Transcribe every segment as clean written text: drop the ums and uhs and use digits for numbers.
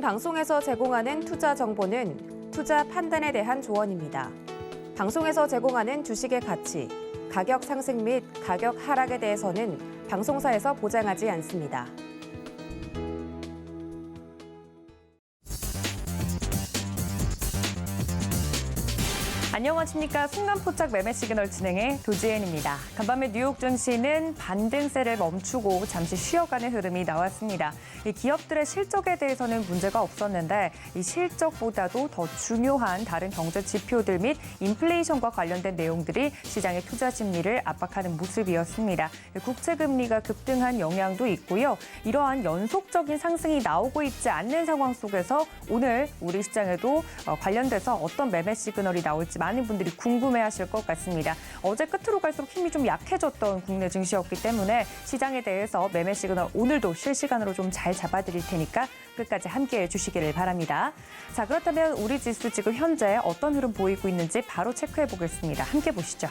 방송에서 제공하는 투자 정보는 투자 판단에 대한 조언입니다. 방송에서 제공하는 주식의 가치, 가격 상승 및 가격 하락에 대해서는 방송사에서 보장하지 않습니다. 안녕하십니까. 순간포착 매매 시그널 진행의 도지엔입니다. 간밤에 뉴욕 증시는 반등세를 멈추고 잠시 쉬어가는 흐름이 나왔습니다. 이 기업들의 실적에 대해서는 문제가 없었는데 이 실적보다도 더 중요한 다른 경제 지표들 및 인플레이션과 관련된 내용들이 시장의 투자 심리를 압박하는 모습이었습니다. 국채금리가 급등한 영향도 있고요. 이러한 연속적인 상승이 나오고 있지 않는 상황 속에서 오늘 우리 시장에도 관련돼서 어떤 매매 시그널이 나올지 많은 분들이 궁금해하실 것 같습니다. 어제 끝으로 갈수록 힘이 좀 약해졌던 국내 증시였기 때문에 시장에 대해서 매매 시그널 오늘도 실시간으로 좀 잘 잡아드릴 테니까 끝까지 함께해 주시기를 바랍니다. 자, 그렇다면 우리 지수 지금 현재 어떤 흐름 보이고 있는지 바로 체크해 보겠습니다. 함께 보시죠.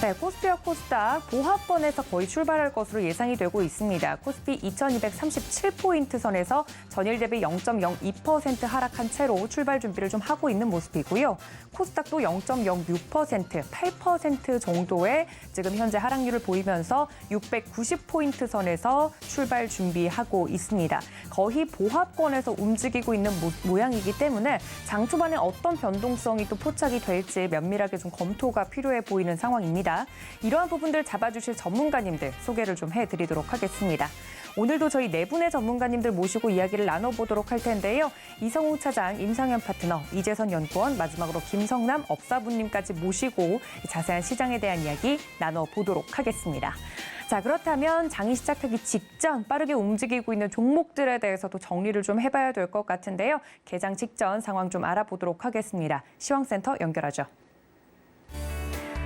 네, 코스피와 코스닥 보합권에서 거의 출발할 것으로 예상이 되고 있습니다. 코스피 2237포인트 선에서 전일 대비 0.02% 하락한 채로 출발 준비를 좀 하고 있는 모습이고요. 코스닥도 0.06%, 8% 정도의 지금 현재 하락률을 보이면서 690포인트 선에서 출발 준비하고 있습니다. 거의 보합권에서 움직이고 있는 모양이기 때문에 장 초반에 어떤 변동성이 또 포착이 될지 면밀하게 좀 검토가 필요해 보이는 상황입니다. 이러한 부분들 잡아주실 전문가님들 소개를 좀 해드리도록 하겠습니다. 오늘도 저희 네 분의 전문가님들 모시고 이야기를 나눠보도록 할 텐데요. 이성우 차장, 임상현 파트너, 이재선 연구원, 마지막으로 김성남 업사부님까지 모시고 자세한 시장에 대한 이야기 나눠보도록 하겠습니다. 자, 그렇다면 장이 시작하기 직전 빠르게 움직이고 있는 종목들에 대해서도 정리를 좀 해봐야 될 것 같은데요. 개장 직전 상황 좀 알아보도록 하겠습니다. 시황센터 연결하죠.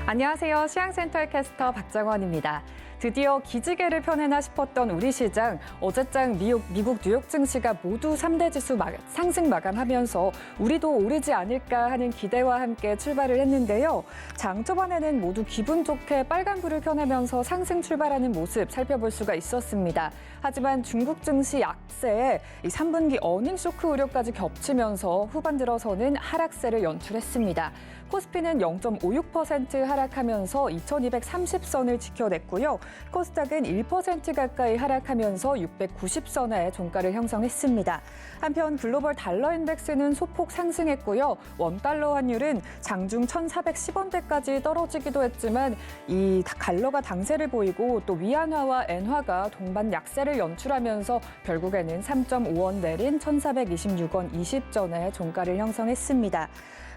안녕하세요. 시황센터의 캐스터 박정원입니다. 드디어 기지개를 펴내나 싶었던 우리 시장, 어제장 미국 뉴욕 증시가 모두 3대 지수 상승 마감하면서 우리도 오르지 않을까 하는 기대와 함께 출발을 했는데요. 장 초반에는 모두 기분 좋게 빨간불을 켜내면서 상승 출발하는 모습 살펴볼 수가 있었습니다. 하지만 중국 증시 약세에 이 3분기 어닝 쇼크 우려까지 겹치면서 후반 들어서는 하락세를 연출했습니다. 코스피는 0.56% 하락하면서 2230선을 지켜냈고요. 코스닥은 1% 가까이 하락하면서 690선의 종가를 형성했습니다. 한편 글로벌 달러 인덱스는 소폭 상승했고요. 원달러 환율은 장중 1,410원대까지 떨어지기도 했지만 이 달러가 강세를 보이고 또 위안화와 엔화가 동반 약세를 연출하면서 결국에는 3.5원 내린 1,426원 20전의 종가를 형성했습니다.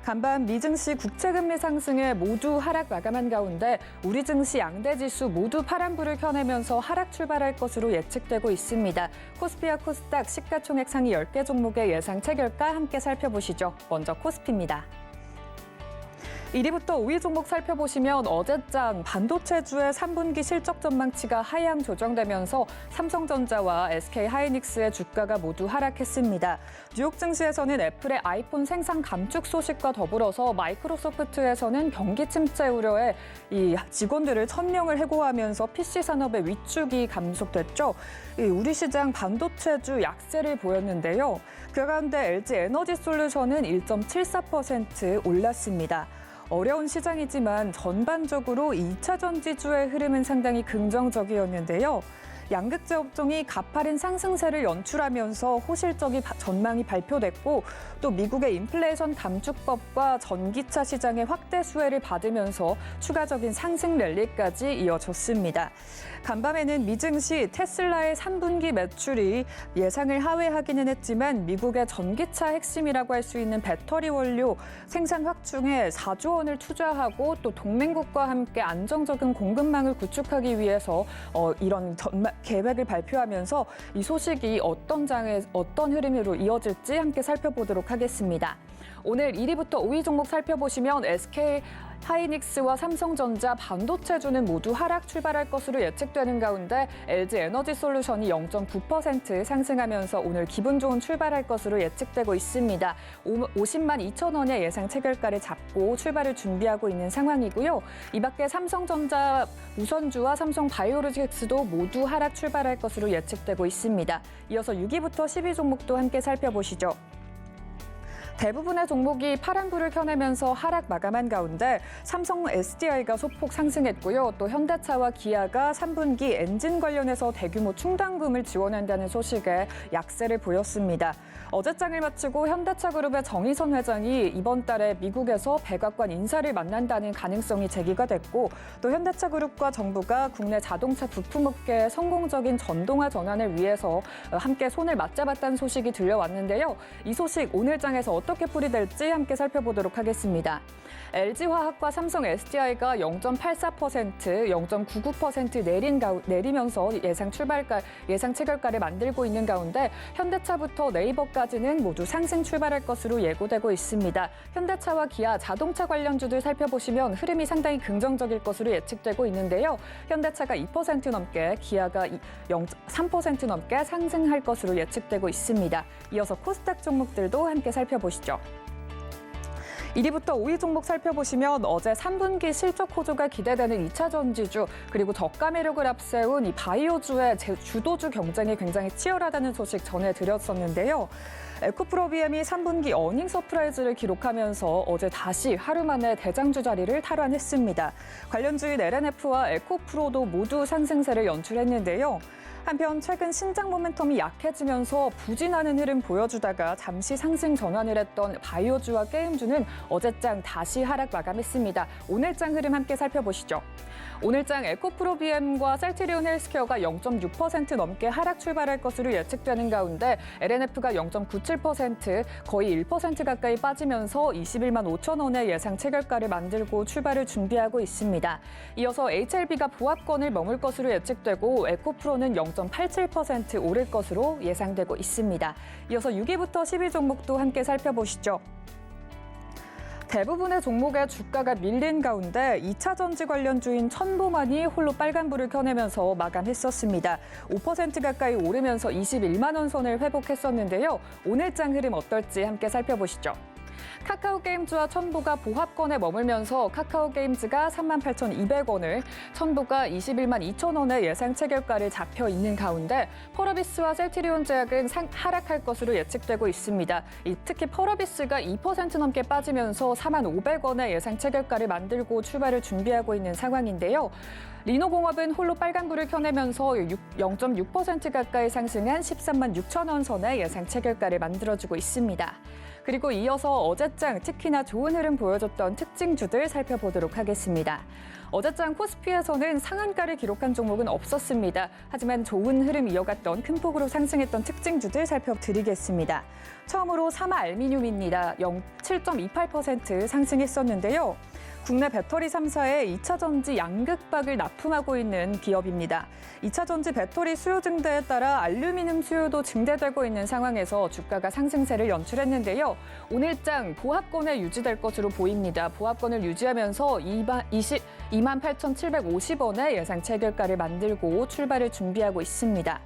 간밤 미 증시 국채금리 상승에 모두 하락 마감한 가운데 우리 증시 양대 지수 모두 파란불을 켜내면서 하락 출발할 것으로 예측되고 있습니다. 코스피와 코스닥 시가총액 상위 10개 종목의 예상 체결가 함께 살펴보시죠. 먼저 코스피입니다. 1위부터 5위 종목 살펴보시면 어제장 반도체주의 3분기 실적 전망치가 하향 조정되면서 삼성전자와 SK하이닉스의 주가가 모두 하락했습니다. 뉴욕 증시에서는 애플의 아이폰 생산 감축 소식과 더불어서 마이크로소프트에서는 경기 침체 우려에 이 직원들을 1,000명을 해고하면서 PC 산업의 위축이 감속됐죠. 우리 시장 반도체주 약세를 보였는데요. 그 가운데 LG 에너지솔루션은 1.74% 올랐습니다. 어려운 시장이지만 전반적으로 2차 전지주의 흐름은 상당히 긍정적이었는데요. 양극재 업종이 가파른 상승세를 연출하면서 호실적인 전망이 발표됐고 또 미국의 인플레이션 감축법과 전기차 시장의 확대 수혜를 받으면서 추가적인 상승 랠리까지 이어졌습니다. 간밤에는 미 증시 테슬라의 3분기 매출이 예상을 하회하기는 했지만 미국의 전기차 핵심이라고 할 수 있는 배터리 원료 생산 확충에 4조 원을 투자하고 또 동맹국과 함께 안정적인 공급망을 구축하기 위해서 이런 계획을 발표하면서 이 소식이 어떤 흐름으로 이어질지 함께 살펴보도록 하겠습니다. 오늘 1위부터 5위 종목 살펴보시면 SK 하이닉스와 삼성전자, 반도체주는 모두 하락 출발할 것으로 예측되는 가운데 LG에너지솔루션이 0.9% 상승하면서 오늘 기분 좋은 출발할 것으로 예측되고 있습니다. 50만 2천 원의 예상 체결가를 잡고 출발을 준비하고 있는 상황이고요. 이 밖에 삼성전자 우선주와 삼성바이오로직스도 모두 하락 출발할 것으로 예측되고 있습니다. 이어서 6위부터 10위 종목도 함께 살펴보시죠. 대부분의 종목이 파란불을 켜내면서 하락 마감한 가운데 삼성 SDI가 소폭 상승했고요. 또 현대차와 기아가 3분기 엔진 관련해서 대규모 충당금을 지원한다는 소식에 약세를 보였습니다. 어제장을 마치고 현대차그룹의 정의선 회장이 이번 달에 미국에서 백악관 인사를 만난다는 가능성이 제기가 됐고 또 현대차그룹과 정부가 국내 자동차 부품업계의 성공적인 전동화 전환을 위해서 함께 손을 맞잡았다는 소식이 들려왔는데요. 이 소식 오늘장에서 어떻게 풀이될지 함께 살펴보도록 하겠습니다. LG화학과 삼성 SDI가 0.84%, 0.99% 내리면서 예상 체결가를 만들고 있는 가운데 현대차부터 네이버까지는 모두 상승 출발할 것으로 예고되고 있습니다. 현대차와 기아, 자동차 관련주들 살펴보시면 흐름이 상당히 긍정적일 것으로 예측되고 있는데요. 현대차가 2% 넘게, 기아가 3% 넘게 상승할 것으로 예측되고 있습니다. 이어서 코스닥 종목들도 함께 살펴보시죠. 1위부터 5위 종목 살펴보시면 어제 3분기 실적 호조가 기대되는 2차 전지주 그리고 저가 매력을 앞세운 이 바이오주의 주도주 경쟁이 굉장히 치열하다는 소식 전해드렸었는데요. 에코프로비엠이 3분기 어닝 서프라이즈를 기록하면서 어제 다시 하루 만에 대장주 자리를 탈환했습니다. 관련주인 LNF와 에코프로도 모두 상승세를 연출했는데요. 한편 최근 신작 모멘텀이 약해지면서 부진하는 흐름 보여주다가 잠시 상승 전환을 했던 바이오주와 게임주는 어제장 다시 하락 마감했습니다. 오늘장 흐름 함께 살펴보시죠. 오늘장 에코프로비엠과 셀트리온 헬스케어가 0.6% 넘게 하락 출발할 것으로 예측되는 가운데 LNF가 0.97%, 거의 1% 가까이 빠지면서 21만 5천 원의 예상 체결가를 만들고 출발을 준비하고 있습니다. 이어서 HLB가 보합권을 머물 것으로 예측되고 에코프로는 0.87% 오를 것으로 예상되고 있습니다. 이어서 6위부터 10위 종목도 함께 살펴보시죠. 대부분의 종목의 주가가 밀린 가운데 2차 전지 관련주인 첨보만이 홀로 빨간불을 켜내면서 마감했었습니다. 5% 가까이 오르면서 21만 원 선을 회복했었는데요. 오늘장 흐름 어떨지 함께 살펴보시죠. 카카오게임즈와 첨보가 보합권에 머물면서 카카오게임즈가 38,200원을, 첨보가 21만 2천 원의 예상 체결가를 잡혀 있는 가운데 펄어비스와 셀트리온 제약은 하락할 것으로 예측되고 있습니다. 특히 펄어비스가 2% 넘게 빠지면서 4만 500원의 예상 체결가를 만들고 출발을 준비하고 있는 상황인데요. 리노공업은 홀로 빨간불을 켜내면서 0.6% 가까이 상승한 13만 6천 원 선의 예상 체결가를 만들어주고 있습니다. 그리고 이어서 어제장 특히나 좋은 흐름 보여줬던 특징주들 살펴보도록 하겠습니다. 어제장 코스피에서는 상한가를 기록한 종목은 없었습니다. 하지만 좋은 흐름 이어갔던 큰 폭으로 상승했던 특징주들 살펴드리겠습니다. 처음으로 사마알미늄입니다. 7.28% 상승했었는데요. 국내 배터리 3사의 2차 전지 양극박을 납품하고 있는 기업입니다. 2차 전지 배터리 수요 증대에 따라 알루미늄 수요도 증대되고 있는 상황에서 주가가 상승세를 연출했는데요. 오늘장 보합권에 유지될 것으로 보입니다. 보합권을 유지하면서 28,750원의 예상 체결가를 만들고 출발을 준비하고 있습니다.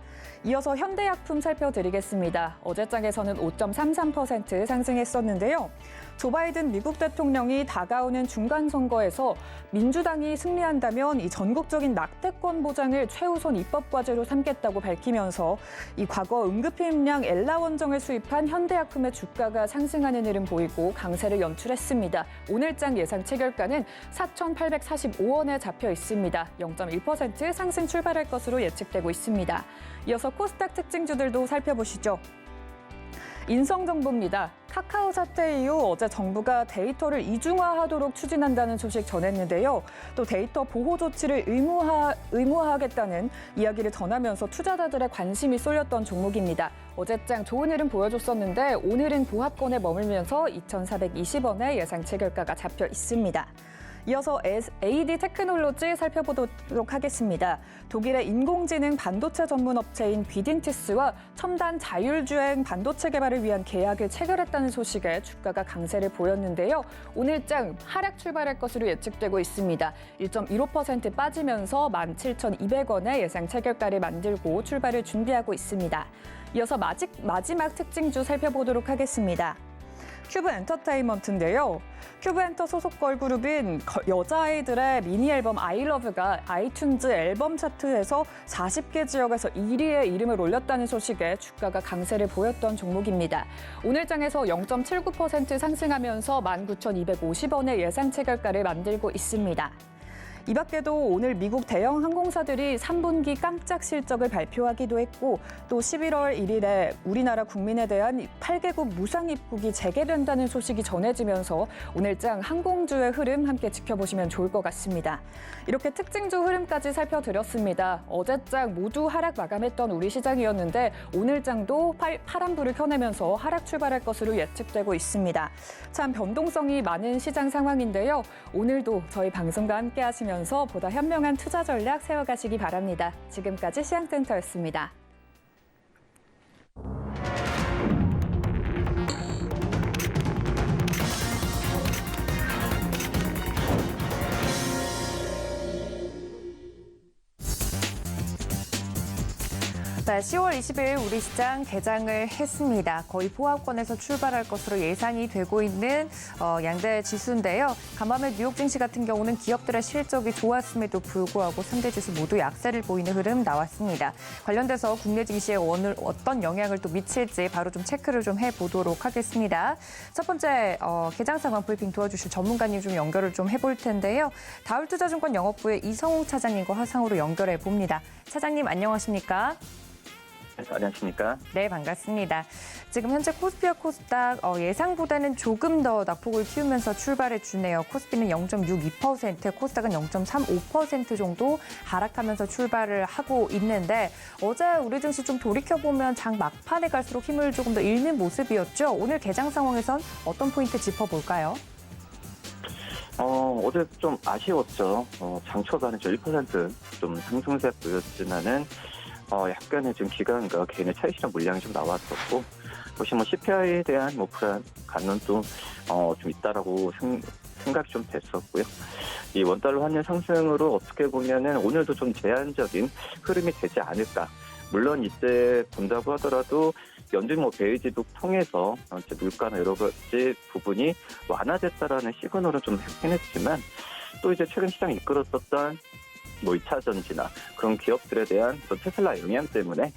이어서 현대약품 살펴드리겠습니다. 어제장에서는 5.33% 상승했었는데요. 조 바이든 미국 대통령이 다가오는 중간선거에서 민주당이 승리한다면 이 전국적인 낙태권 보장을 최우선 입법 과제로 삼겠다고 밝히면서 이 과거 응급히임량 엘라 원정을 수입한 현대약품의 주가가 상승하는 흐름 보이고 강세를 연출했습니다. 오늘장 예상 체결가는 4,845원에 잡혀 있습니다. 0.1% 상승 출발할 것으로 예측되고 있습니다. 이어서 코스닥 특징주들도 살펴보시죠. 인성정보입니다. 카카오 사태 이후 어제 정부가 데이터를 이중화하도록 추진한다는 소식 전했는데요. 또 데이터 보호 조치를 의무화하겠다는 이야기를 전하면서 투자자들의 관심이 쏠렸던 종목입니다. 어제장 좋은 흐름 보여줬었는데 오늘은 보합권에 머물면서 2,420원의 예상 체결가가 잡혀 있습니다. 이어서 AD 테크놀로지 살펴보도록 하겠습니다. 독일의 인공지능 반도체 전문 업체인 비딘티스와 첨단 자율주행 반도체 개발을 위한 계약을 체결했다는 소식에 주가가 강세를 보였는데요. 오늘장 하락 출발할 것으로 예측되고 있습니다. 1.15% 빠지면서 17,200원의 예상 체결가를 만들고 출발을 준비하고 있습니다. 이어서 마지막 특징주 살펴보도록 하겠습니다. 큐브 엔터테인먼트인데요. 큐브 엔터 소속 걸그룹인 여자아이들의 미니 앨범 아이러브가 아이튠즈 앨범 차트에서 40개 지역에서 1위에 이름을 올렸다는 소식에 주가가 강세를 보였던 종목입니다. 오늘 장에서 0.79% 상승하면서 19,250원의 예상 체결가를 만들고 있습니다. 이 밖에도 오늘 미국 대형 항공사들이 3분기 깜짝 실적을 발표하기도 했고 또 11월 1일에 우리나라 국민에 대한 8개국 무상 입국이 재개된다는 소식이 전해지면서 오늘장 항공주의 흐름 함께 지켜보시면 좋을 것 같습니다. 이렇게 특징주 흐름까지 살펴드렸습니다. 어제장 모두 하락 마감했던 우리 시장이었는데 오늘장도 파란불을 켜내면서 하락 출발할 것으로 예측되고 있습니다. 참 변동성이 많은 시장 상황인데요. 오늘도 저희 방송과 함께 하시면서 보다 현명한 투자 전략 세워가시기 바랍니다. 지금까지 시장센터였습니다. 네, 10월 20일 우리 시장 개장을 했습니다. 거의 보합권에서 출발할 것으로 예상이 되고 있는 양대 지수인데요. 간밤에 뉴욕 증시 같은 경우는 기업들의 실적이 좋았음에도 불구하고 3대 지수 모두 약세를 보이는 흐름 나왔습니다. 관련돼서 국내 증시에 오늘 어떤 영향을 또 미칠지 바로 좀 체크를 좀 해보도록 하겠습니다. 첫 번째 개장 상황 브리핑 도와주실 전문가님 좀 연결을 좀 해볼 텐데요. 다울투자증권 영업부의 이성웅 차장님과 화상으로 연결해 봅니다. 차장님 안녕하십니까? 안녕하십니까? 네, 반갑습니다. 지금 현재 코스피와 코스닥 예상보다는 조금 더 낙폭을 키우면서 출발해 주네요. 코스피는 0.62%, 코스닥은 0.35% 정도 하락하면서 출발을 하고 있는데 어제 우리 증시 좀 돌이켜보면 장 막판에 갈수록 힘을 조금 더 잃는 모습이었죠. 오늘 개장 상황에선 어떤 포인트 짚어볼까요? 어제 좀 아쉬웠죠. 장 초반에 1% 상승세 보였지만은 약간의 지금 기관과 개인의 차익 실현 물량이 좀 나왔었고, 혹시 CPI에 대한 불안, 감론도 좀 있다라고 생각이 좀 됐었고요. 이 원달러 환율 상승으로 어떻게 보면은 오늘도 좀 제한적인 흐름이 되지 않을까. 물론 이제 본다고 하더라도 연준 베이지북 통해서 이제 물가나 여러 가지 부분이 완화됐다라는 시그널은 좀 했긴 했지만 또 이제 최근 시장이 이끌었었던 2차 전지나 그런 기업들에 대한 또 테슬라 영향 때문에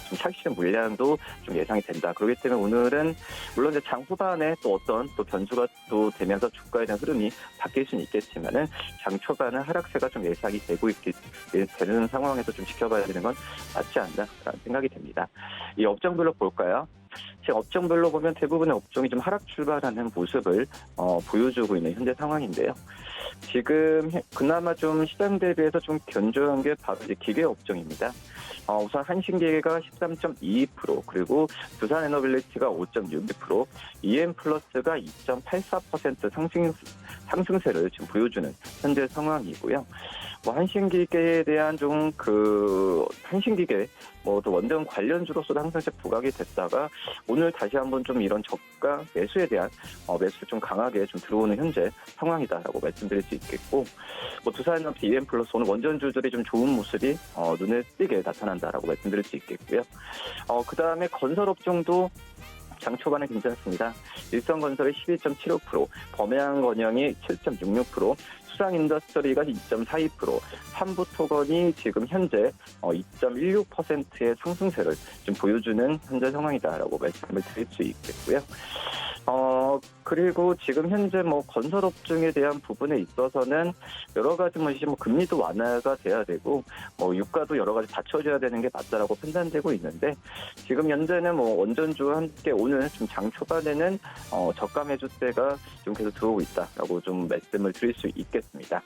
좀 차익 실현 물량도 좀 예상이 된다. 그렇기 때문에 오늘은 물론 이제 장 후반에 또 어떤 또 변수가 또 되면서 주가에 대한 흐름이 바뀔 수는 있겠지만은 장 초반은 하락세가 좀 예상이 되는 상황에서 좀 지켜봐야 되는 건 맞지 않나라는 생각이 됩니다. 이 업종별로 볼까요? 지금 업종별로 보면 대부분의 업종이 좀 하락 출발하는 모습을 보여주고 있는 현재 상황인데요. 지금 그나마 좀 시장 대비해서 좀 견조한 게 바로 이제 기계 업종입니다. 우선 한신기계가 13.22%, 그리고 두산에너빌리티가 5.62%, EM플러스가 2.84% 상승세를 지금 보여주는 현재 상황이고요. 한신기계에 대한 한신기계 또 원전 관련주로서도 항상 부각이 됐다가 오늘 다시 한번 좀 이런 저가 매수에 대한 매수를 좀 강하게 좀 들어오는 현재 상황이다라고 말씀드릴 수 있겠고, 두산에너비 EM플러스 오늘 원전주들이 좀 좋은 모습이 눈에 띄게 나타난다라고 말씀드릴 수 있겠고요. 그 다음에 건설업종도 장 초반에 괜찮습니다. 일성건설이 12.75%, 범해안건영이 7.66%, 수상인더스트리가 2.42%, 삼부토건이 지금 현재 2.16%의 상승세를 좀 보여주는 현재 상황이다라고 말씀을 드릴 수 있겠고요. 그리고 지금 현재 건설업종에 대한 부분에 있어서는 여러 가지 금리도 완화가 돼야 되고 유가도 여러 가지 받쳐줘야 되는 게 맞다라고 판단되고 있는데, 지금 현재는 원전주와 함께 오늘 좀 장 초반에는 저가 매수세가 좀 계속 들어오고 있다라고 좀 말씀을 드릴 수 있겠습니다.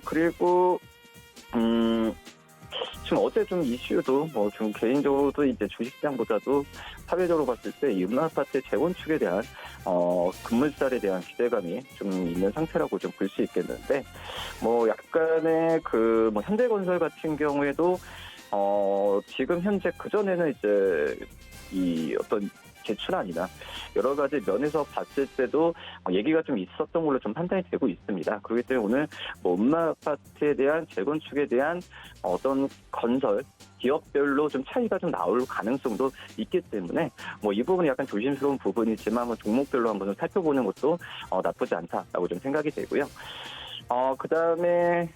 그리고 지금 어제 좀 이슈도 좀 개인적으로도 이제 주식시장보다도 사회적으로 봤을 때 이 음마아파트의 재건축에 대한 급물살에 대한 기대감이 좀 있는 상태라고 좀 볼 수 있겠는데 약간의 현대건설 같은 경우에도 지금 현재 그전에는 이제 이 어떤 제출안이나 여러 가지 면에서 봤을 때도 얘기가 좀 있었던 걸로 좀 판단이 되고 있습니다. 그렇기 때문에 오늘 음마아파트에 대한 재건축에 대한 어떤 건설 기업별로 좀 차이가 좀 나올 가능성도 있기 때문에 이 부분이 약간 조심스러운 부분이지만 종목별로 한번 좀 살펴보는 것도 나쁘지 않다라고 좀 생각이 되고요. 그다음에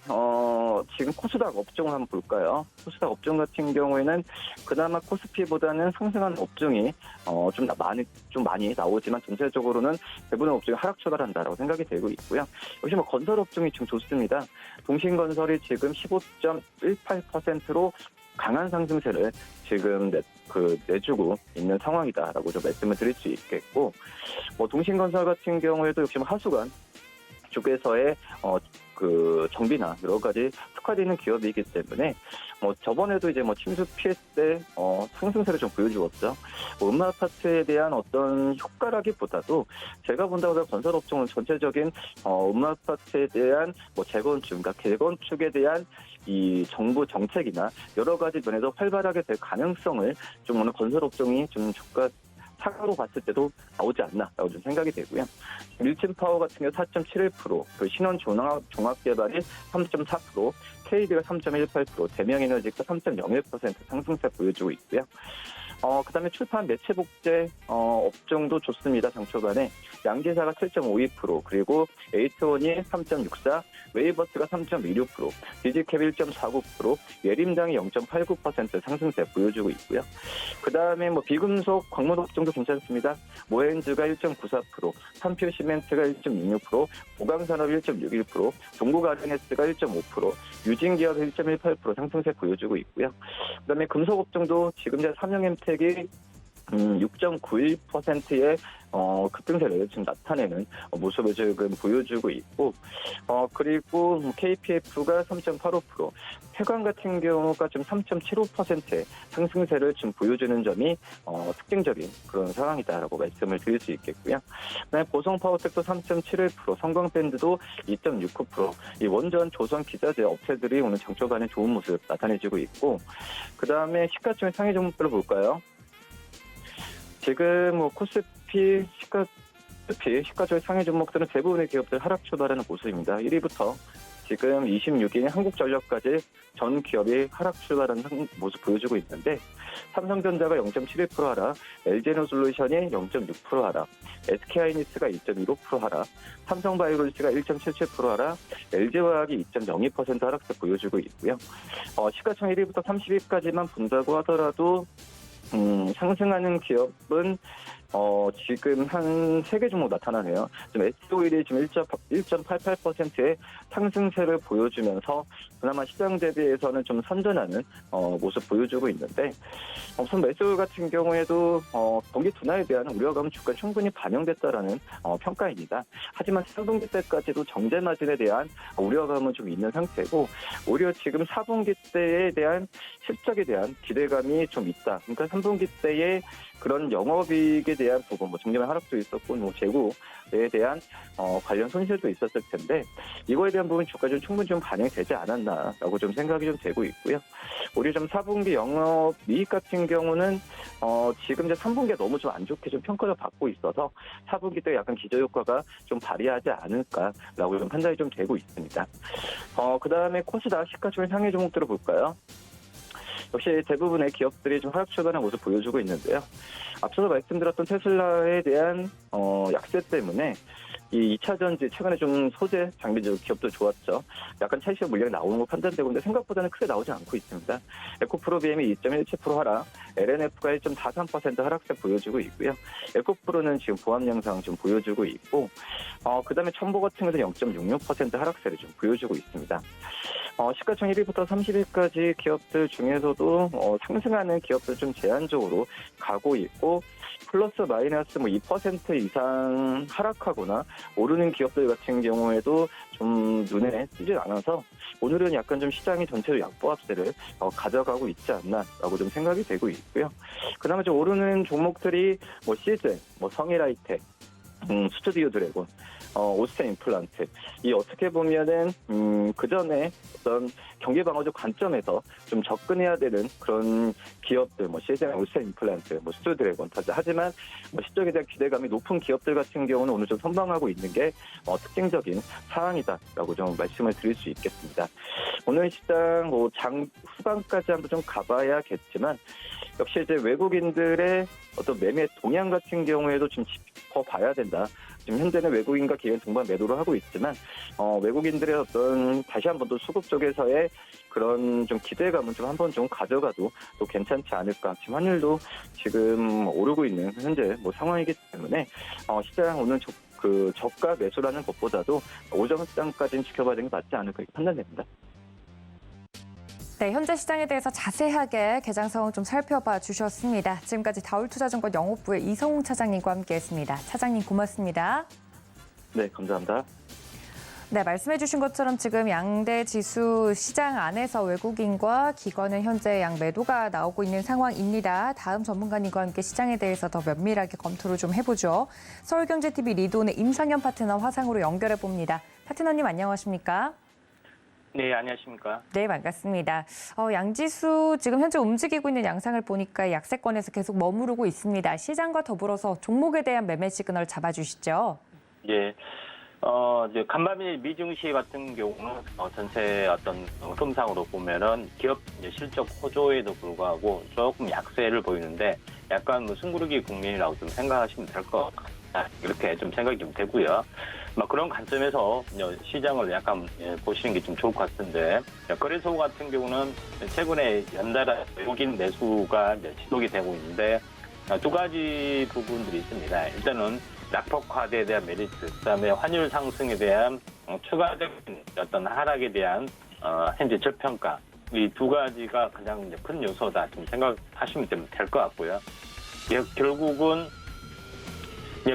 지금 코스닥 업종을 한번 볼까요? 코스닥 업종 같은 경우에는 그나마 코스피보다는 상승하는 업종이 좀 많이 나오지만 전체적으로는 대부분 업종이 하락 출발한다라고 생각이 되고 있고요. 역시 건설 업종이 지금 좋습니다. 동신건설이 지금 15.18%로 강한 상승세를 지금 내주고 있는 상황이다라고 좀 말씀을 드릴 수 있겠고, 동신건설 같은 경우에도 역시 하수관 쪽에서의 정비나 여러 가지 특화되어 있는 기업이기 때문에 저번에도 이제 침수 피해 때 상승세를 좀 보여주었죠. 음마아파트에 대한 어떤 효과라기보다도 제가 본다고 건설 업종은 전체적인 음마아파트에 대한 재건축, 그러니까 재건축에 대한 이 정부 정책이나 여러 가지 면에서 활발하게 될 가능성을 좀 오늘 건설 업종이 좀 주가 차가로 봤을 때도 나오지 않나라고 좀 생각이 되고요. 밀진파워 같은 경우 4.71%, 신원종합개발이 3.4%, KD가 3.18%, 대명에너지가 3.01% 상승세 보여주고 있고요. 그다음에 출판 매체복제 업종도 좋습니다. 장초반에 양기사가 7.52%, 그리고 에이트원이 3.64%, 웨이버스가 3.26%, 디지캡 1.49%, 예림당이 0.89% 상승세 보여주고 있고요. 그다음에 비금속 광물 업종도 괜찮습니다. 모엔즈가 1.94%, 삼필시멘트가 1.66%, 보강산업 1.61%, 동국아르네스가 1.5%, 유진기업 1.18% 상승세 보여주고 있고요. 그다음에 금속 업종도 지금 제 삼성엠텍이 6.91%의 급등세를 지금 나타내는 모습을 지금 보여주고 있고, 그리고 KPF가 3.85%, 태광 같은 경우가 지금 3.75%의 상승세를 지금 보여주는 점이 특징적인 그런 상황이다라고 말씀을 드릴 수 있겠고요. 그다음에 보성파워텍도 3.71%, 성광밴드도 2.69%, 이 원전 조선 기자재 업체들이 오늘 장초반에 좋은 모습 나타내주고 있고, 그다음에 시가총액 상위 종목별로 볼까요? 지금 코스피 시가총액 상위 종목들은 대부분의 기업들 하락 출발하는 모습입니다. 1위부터 지금 26위인 한국전력까지 전 기업이 하락 출발하는 모습 보여주고 있는데, 삼성전자가 0.71% 하락, LG에너솔루션이 0.6% 하락, SK하이닉스가 2.15% 하락, 삼성바이오로직스가 1.77% 하락, LG화학이 2.02% 하락세 보여주고 있고요. 시가총액 1위부터 30위까지만 본다고 하더라도 상승하는 기업은 지금 한 3개 종목 나타나네요. 지금 S-오일이 지금 1.88%의 상승세를 보여주면서 그나마 시장 대비해서는 좀 선전하는 모습 보여주고 있는데, 우선 S-오일 같은 경우에도 경기 둔화에 대한 우려감은 주가에 충분히 반영됐다라는 평가입니다. 하지만 3분기 때까지도 정제 마진에 대한 우려감은 좀 있는 상태고, 오히려 지금 4분기 때에 대한 실적에 대한 기대감이 좀 있다. 그러니까 3분기 때에 그런 영업이익에 대한 부분, 증점 하락도 있었고, 재고에 대한 관련 손실도 있었을 텐데, 이거에 대한 부분 주가 좀 충분히 좀 반영이 되지 않았나라고 좀 생각이 좀 되고 있고요. 오히려 좀 4분기 영업이익 같은 경우는 지금 이제 3분기가 너무 좀 안 좋게 좀 평가를 받고 있어서 4분기 때 약간 기저효과가 좀 발휘하지 않을까라고 좀 판단이 좀 되고 있습니다. 그다음에 코스닥 시가총액 상위 종목들을 볼까요? 역시 대부분의 기업들이 좀 하락 출발하는 모습 보여주고 있는데요. 앞서서 말씀드렸던 테슬라에 대한 약세 때문에 이 2차 전지 최근에 좀 소재 장비적 기업도 좋았죠. 약간 차익 물량이 나오는 거 판단되고 있는데 생각보다는 크게 나오지 않고 있습니다. 에코프로비엠이 2.17% 하락, LNF가 1.43% 하락세 보여주고 있고요. 에코프로는 지금 보합 양상 좀 보여주고 있고, 그다음에 첨보 같은 것은 0.66% 하락세를 좀 보여주고 있습니다. 시가총 1위부터 30위까지 기업들 중에서도 상승하는 기업들 좀 제한적으로 가고 있고, 플러스 마이너스 2% 이상 하락하거나 오르는 기업들 같은 경우에도 좀 눈에 띄지 않아서 오늘은 약간 좀 시장이 전체로 약보합세를 가져가고 있지 않나라고 좀 생각이 되고 있고요. 그다음에 좀 오르는 종목들이 CJ, 성일하이텍, 스튜디오 드래곤, 오스템 임플란트, 이 어떻게 보면은 그 전에 어떤 경기 방어적 관점에서 좀 접근해야 되는 그런 기업들, CJ, 오스템 임플란트, 스튜디오 드래곤, 하지만 실적에 대한 기대감이 높은 기업들 같은 경우는 오늘 좀 선방하고 있는 게 특징적인 사항이다라고 좀 말씀을 드릴 수 있겠습니다. 오늘 시장 장 후반까지 한번 좀 가봐야겠지만, 역시 이제 외국인들의 어떤 매매 동향 같은 경우에도 좀 짚어봐야 된다. 지금 현재는 외국인과 기관 동반 매도를 하고 있지만 외국인들의 어떤 다시 한번 또 수급 쪽에서의 그런 좀 기대감은 좀 한번 좀 가져가도 또 괜찮지 않을까. 지금 환율도 지금 오르고 있는 현재 상황이기 때문에 시장 오늘 저가 매수라는 것보다도 오전 시장까지는 지켜봐야 되는 게 맞지 않을까 이렇게 판단됩니다. 네, 현재 시장에 대해서 자세하게 개장 상황 좀 살펴봐 주셨습니다. 지금까지 다울투자증권 영업부의 이성웅 차장님과 함께했습니다. 차장님 고맙습니다. 네, 감사합니다. 네, 말씀해 주신 것처럼 지금 양대 지수 시장 안에서 외국인과 기관은 현재 양 매도가 나오고 있는 상황입니다. 다음 전문가님과 함께 시장에 대해서 더 면밀하게 검토를 좀 해보죠. 서울경제TV 리돈의 임상현 파트너 화상으로 연결해 봅니다. 파트너님 안녕하십니까? 네, 안녕하십니까. 네, 반갑습니다. 양지수 지금 현재 움직이고 있는 양상을 보니까 약세권에서 계속 머무르고 있습니다. 시장과 더불어서 종목에 대한 매매 시그널 잡아주시죠. 예. 이제 간밤일 미증시 같은 경우는 전체 어떤 흐름상으로 보면은 기업 실적 호조에도 불구하고 조금 약세를 보이는데 약간 승부르기 국면이라고 좀 생각하시면 될 것 같다. 이렇게 좀 생각이 좀 되고요. 그런 관점에서 시장을 약간 보시는 게 좀 좋을 것 같은데, 거래소 같은 경우는 최근에 연달아 외국인 매수가 지속이 되고 있는데 두 가지 부분들이 있습니다. 일단은 낙폭화에 대한 메리트, 그다음에 환율 상승에 대한 추가적인 어떤 하락에 대한 현재 저평가, 이 두 가지가 가장 큰 요소다 좀 생각하시면 될 것 같고요. 결국은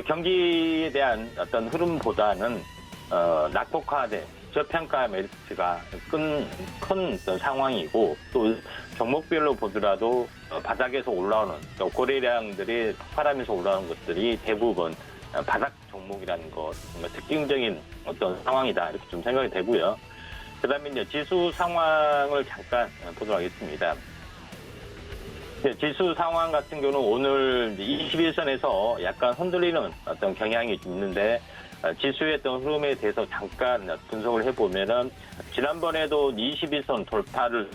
경기에 대한 어떤 흐름보다는 낙폭화돼 저평가 메리트가 큰 어떤 상황이고, 또 종목별로 보더라도 바닥에서 올라오는 또 거래량들이 폭발하면서 올라오는 것들이 대부분 바닥 종목이라는 것, 특징적인 어떤 상황이다 이렇게 좀 생각이 되고요. 그다음에 이제 지수 상황을 잠깐 보도록 하겠습니다. 지수 상황 같은 경우는 오늘 21선에서 약간 흔들리는 어떤 경향이 좀 있는데, 지수의 어떤 흐름에 대해서 잠깐 분석을 해보면은 지난번에도 21선 돌파를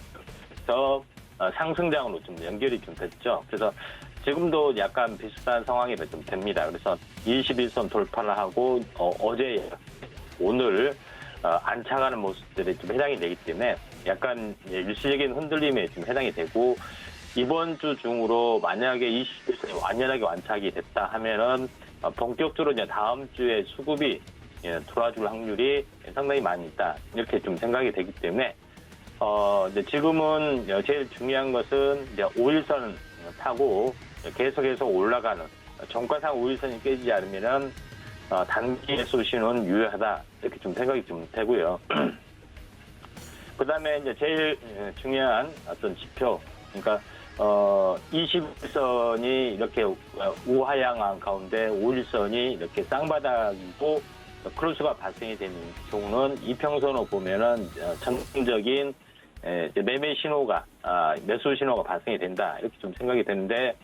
해서 상승장으로 좀 연결이 좀 됐죠. 그래서 지금도 약간 비슷한 상황이 좀 됩니다. 그래서 21선 돌파를 하고 어제 오늘 안착하는 모습들이 좀 해당이 되기 때문에 약간 일시적인 흔들림에 좀 해당이 되고, 이번 주 중으로 만약에 21선이 완연하게 완착이 됐다 하면은 본격적으로 이제 다음 주에 수급이 돌아줄 확률이 상당히 많이 있다 이렇게 좀 생각이 되기 때문에 이제 지금은 제일 중요한 것은 이제 5일선 타고 계속해서 올라가는, 종가상 5일선이 깨지지 않으면은 단기 매수신은 유효하다 이렇게 좀 생각이 좀 되고요. 그다음에 이제 제일 중요한 어떤 지표, 그러니까 21선이 이렇게 우하향한 가운데 5일선이 이렇게 쌍바닥이고 크로스가 발생이 되는 경우는 이평선으로 보면은 전통적인 매매 신호가 매수 신호가 발생이 된다 이렇게 좀 생각이 되는데,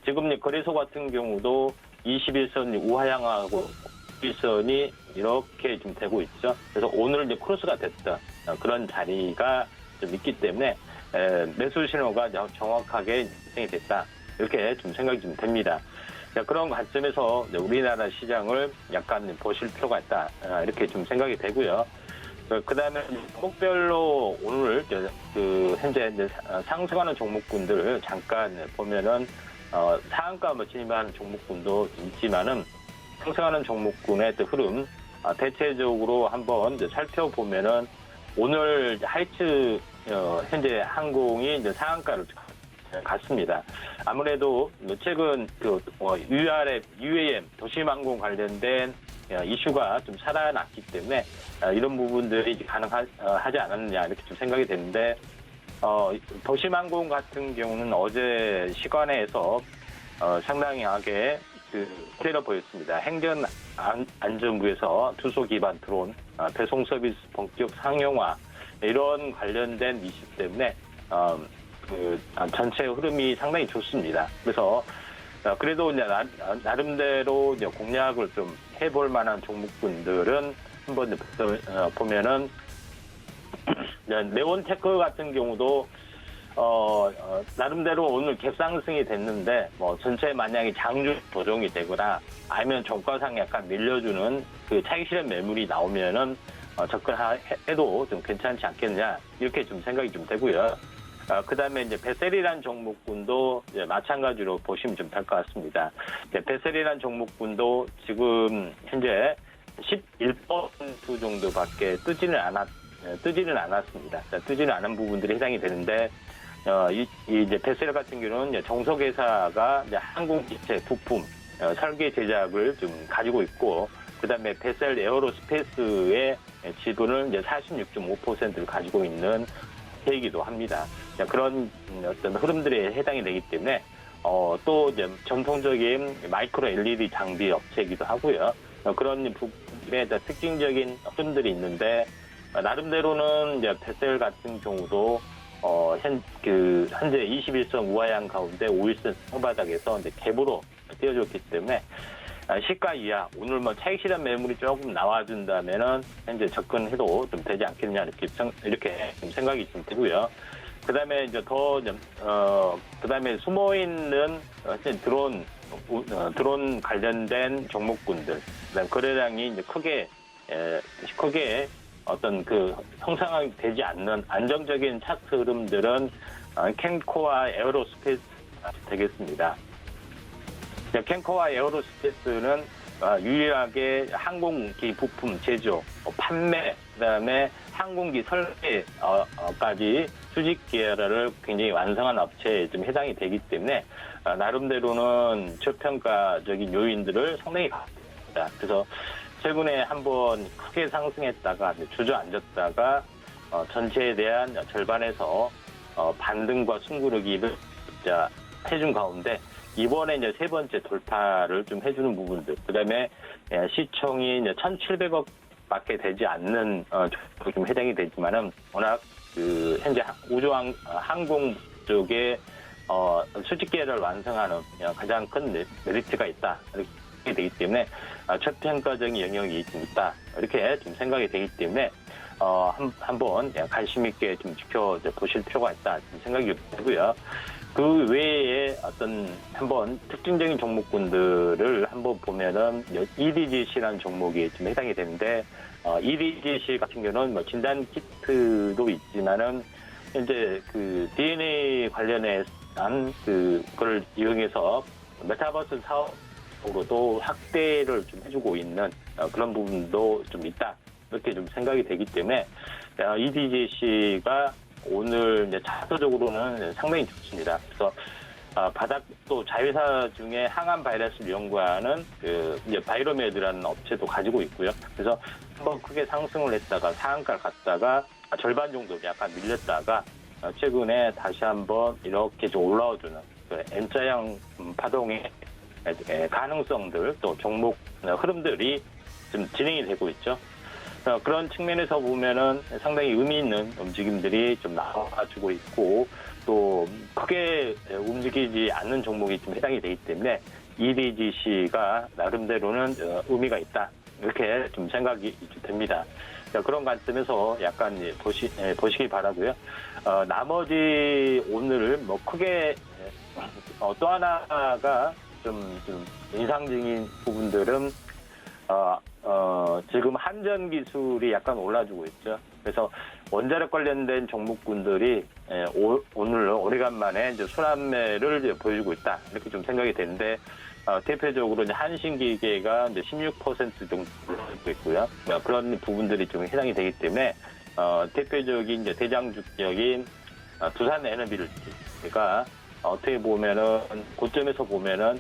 지금 거래소 같은 경우도 21선이 우하향하고 21선이 이렇게 좀 되고 있죠. 그래서 오늘 이제 크로스가 됐던 그런 자리가 좀 있기 때문에 매수 신호가 정확하게 발생이 됐다 이렇게 좀 생각이 좀 됩니다. 그런 관점에서 우리나라 시장을 약간 보실 필요가 있다 이렇게 좀 생각이 되고요. 그다음에 종목별로 오늘 현재 이제 상승하는 종목군들을 잠깐 보면은 상한가 진입하는 종목군도 있지만은 상승하는 종목군의 흐름 대체적으로 한번 살펴보면은 오늘 하이츠 현재 항공이 이제 상한가를 갔습니다. 아무래도 최근 UAM 도심항공 관련된 이슈가 좀 살아났기 때문에 이런 부분들이 가능하지 않았느냐 이렇게 좀 생각이 되는데 도심항공 같은 경우는 어제 시간에서 상당하게 그대로 보였습니다. 행정안전부에서 투소 기반 드론, 배송 서비스 본격 상용화 이런 관련된 이슈 때문에 전체 흐름이 상당히 좋습니다. 그래서 그래도 이제 나름대로 이제 공략을 좀 해볼 만한 종목군들은 한번 보면은 네온테크 같은 경우도 나름대로 오늘 갭상승이 됐는데 뭐 전체 만약에 장중 조정이 되거나 아니면 종가상 약간 밀려주는 그 차익 실현 매물이 나오면은 접근해도 좀 괜찮지 않겠냐 이렇게 좀 생각이 좀 되고요. 그다음에 이제 베셀이란 종목군도 이제 마찬가지로 보시면 좀 될 것 같습니다. 베셀이란 종목군도 지금 현재 11% 정도밖에 뜨지는 않았습니다. 뜨지는 않은 부분들이 해당이 되는데 이제 베셀 같은 경우는 이제 정석회사가 이제 항공기체 부품 설계 제작을 좀 가지고 있고 그다음에 베셀 에어로스페이스의 지분을 이제 46.5%를 가지고 있는 회이기도 합니다. 그런 어떤 흐름들에 해당이 되기 때문에 또 이제 전통적인 마이크로 LED 장비 업체이기도 하고요. 그런 부분에 특징적인 흐름들이 있는데 나름대로는 이제 베셀 같은 경우도 현재 21선 우하향 가운데 5일선 상바닥에서 이제 갭으로 띄워줬기 때문에 시가 이하 오늘 뭐 차익 실현 매물이 조금 나와준다면은 현재 접근해도 좀 되지 않겠냐 이렇게 좀 생각이 좀 되고요. 그다음에 이제 그다음에 숨어 있는 드론 관련된 종목군들, 그다음 거래량이 이제 크게 어떤 형성이 되지 않는 안정적인 차트 흐름들은 캠코와 에어로스페이스 되겠습니다. 캠코와 에어로스페이스는 유일하게 항공기 부품 제조, 판매, 그다음에 항공기 설계까지 수직 계열을 굉장히 완성한 업체에 좀 해당이 되기 때문에 나름대로는 저평가적인 요인들을 상당히 갖고 있습니다. 그래서 최근에 한번 크게 상승했다가 주저앉았다가 전체에 대한 절반에서 반등과 숨구르기를 해준 가운데 이번에 이제 세 번째 돌파를 좀 해주는 부분들, 그다음에 시총이 이제 1,700억밖에 되지 않는 좀 해당이 되지만은 워낙 현재 항공 쪽에 수직 계열을 완성하는 가장 큰 메리트가 있다 이렇게 되기 때문에 저평가적인 영역이 좀 있다 이렇게 좀 생각이 되기 때문에 한번 관심 있게 좀 지켜보실 필요가 있다 생각이 되고요. 그 외에 한번 특징적인 종목군들을 한번 보면은 EDGC라는 종목이 좀 해당이 되는데 EDGC 같은 경우는 뭐 진단 키트도 있지만은 현재 DNA 관련한 그걸 이용해서 메타버스 사업으로도 확대를 좀 해주고 있는 그런 부분도 좀 있다 이렇게 좀 생각이 되기 때문에 EDGC가 오늘 이제 차트적으로는 상당히 좋습니다. 그래서 바닥 또 자회사 중에 항암 바이러스를 연구하는 이제 바이로메드라는 업체도 가지고 있고요. 그래서 한번 크게 상승을 했다가 상한가를 갔다가 절반 정도 약간 밀렸다가 최근에 다시 한번 이렇게 좀 올라와주는 N자형 파동의 가능성들 또 종목 흐름들이 좀 진행이 되고 있죠. 그런 측면에서 보면은 상당히 의미 있는 움직임들이 좀 나와주고 있고 또 크게 움직이지 않는 종목이 좀 해당이 되기 때문에 EDGC가 나름대로는 의미가 있다 이렇게 좀 생각이 됩니다. 그런 관점에서 약간 보시기 바라고요. 나머지 오늘 뭐 크게 또 하나가 좀 인상적인 부분들은 지금 한전 기술이 약간 올라주고 있죠. 그래서 원자력 관련된 종목군들이 오늘 오래간만에 이제 순환매를 이제 보여주고 있다. 이렇게 좀 생각이 되는데, 대표적으로 이제 한신기계가 이제 16% 정도 올라가고 있고요. 그런 부분들이 좀 해당이 되기 때문에 대표적인 이제 대장주격인 두산 에너빌리티가 어떻게 보면은 고점에서 보면은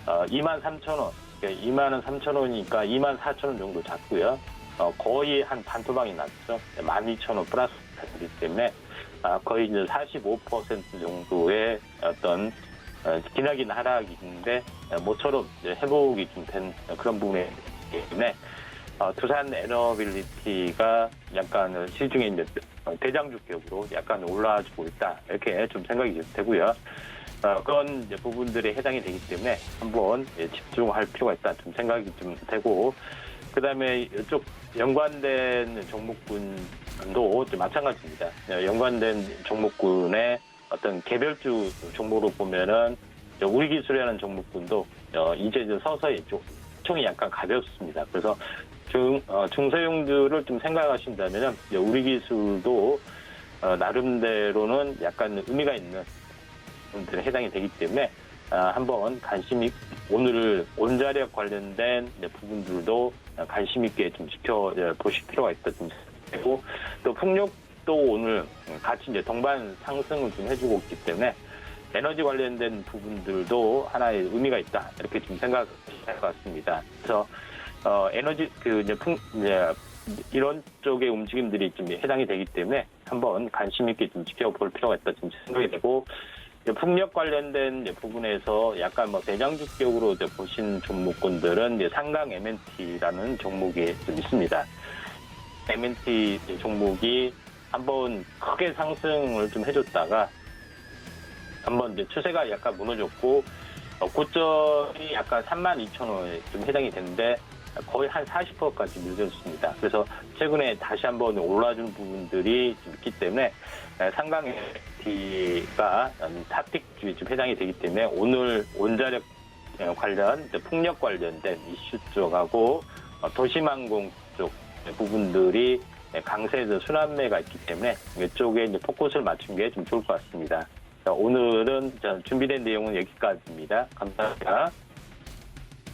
23,000원, 23,000원이니까 24,000원 정도 잡고요. 거의 한 반토막이 났죠. 12,000원 플러스 되기 때문에 거의 이제 45% 정도의 어떤 기나긴 하락인데 모처럼 이제 회복이 좀 된 그런 부분이기 때문에 두산 에너빌리티가 약간 시중에 이제 대장주격으로 약간 올라와주고 있다 이렇게 좀 생각이 되고요. 그런 이제 부분들에 해당이 되기 때문에 한번 집중할 필요가 있다 좀 생각이 좀 되고, 그다음에 이쪽 연관된 종목군도 좀 마찬가지입니다. 연관된 종목군의 어떤 개별주 종목으로 보면은 우리 기술이라는 종목군도 이제 서서히 총이 약간 가볍습니다. 그래서 중소형주를 좀 생각하신다면은 우리 기술도 나름대로는 약간 의미가 있는 분들에 해당이 되기 때문에 한번 관심 있게 오늘 원자력 관련된 부분들도 관심 있게 좀 지켜보실 필요가 있다 좀 되고, 또 풍력도 오늘 같이 이제 동반 상승을 좀 해주고 있기 때문에 에너지 관련된 부분들도 하나의 의미가 있다 이렇게 좀 생각할 것 같습니다. 그래서 에너지 이런 쪽의 움직임들이 좀 해당이 되기 때문에 한번 관심 있게 좀 지켜볼 필요가 있다 좀 생각이 되고, 풍력 관련된 부분에서 약간 대장주격으로 보신 종목군들은 상강 MNT라는 종목이 좀 있습니다. MNT 종목이 한번 크게 상승을 좀 해줬다가 한번 추세가 약간 무너졌고, 고점이 약간 32,000원에 좀 해당이 됐는데 거의 한 40%까지 밀렸습니다. 그래서 최근에 다시 한번 올라준 부분들이 좀 있기 때문에 상강 MNT가 탑픽주에 좀 해당이 되기 때문에 오늘 원자력 관련, 풍력 관련된 이슈 쪽하고 도심항공 쪽 부분들이 강세에서 순환매가 있기 때문에 이쪽에 이제 포커스를 맞춘 게 좀 좋을 것 같습니다. 오늘은 준비된 내용은 여기까지입니다. 감사합니다.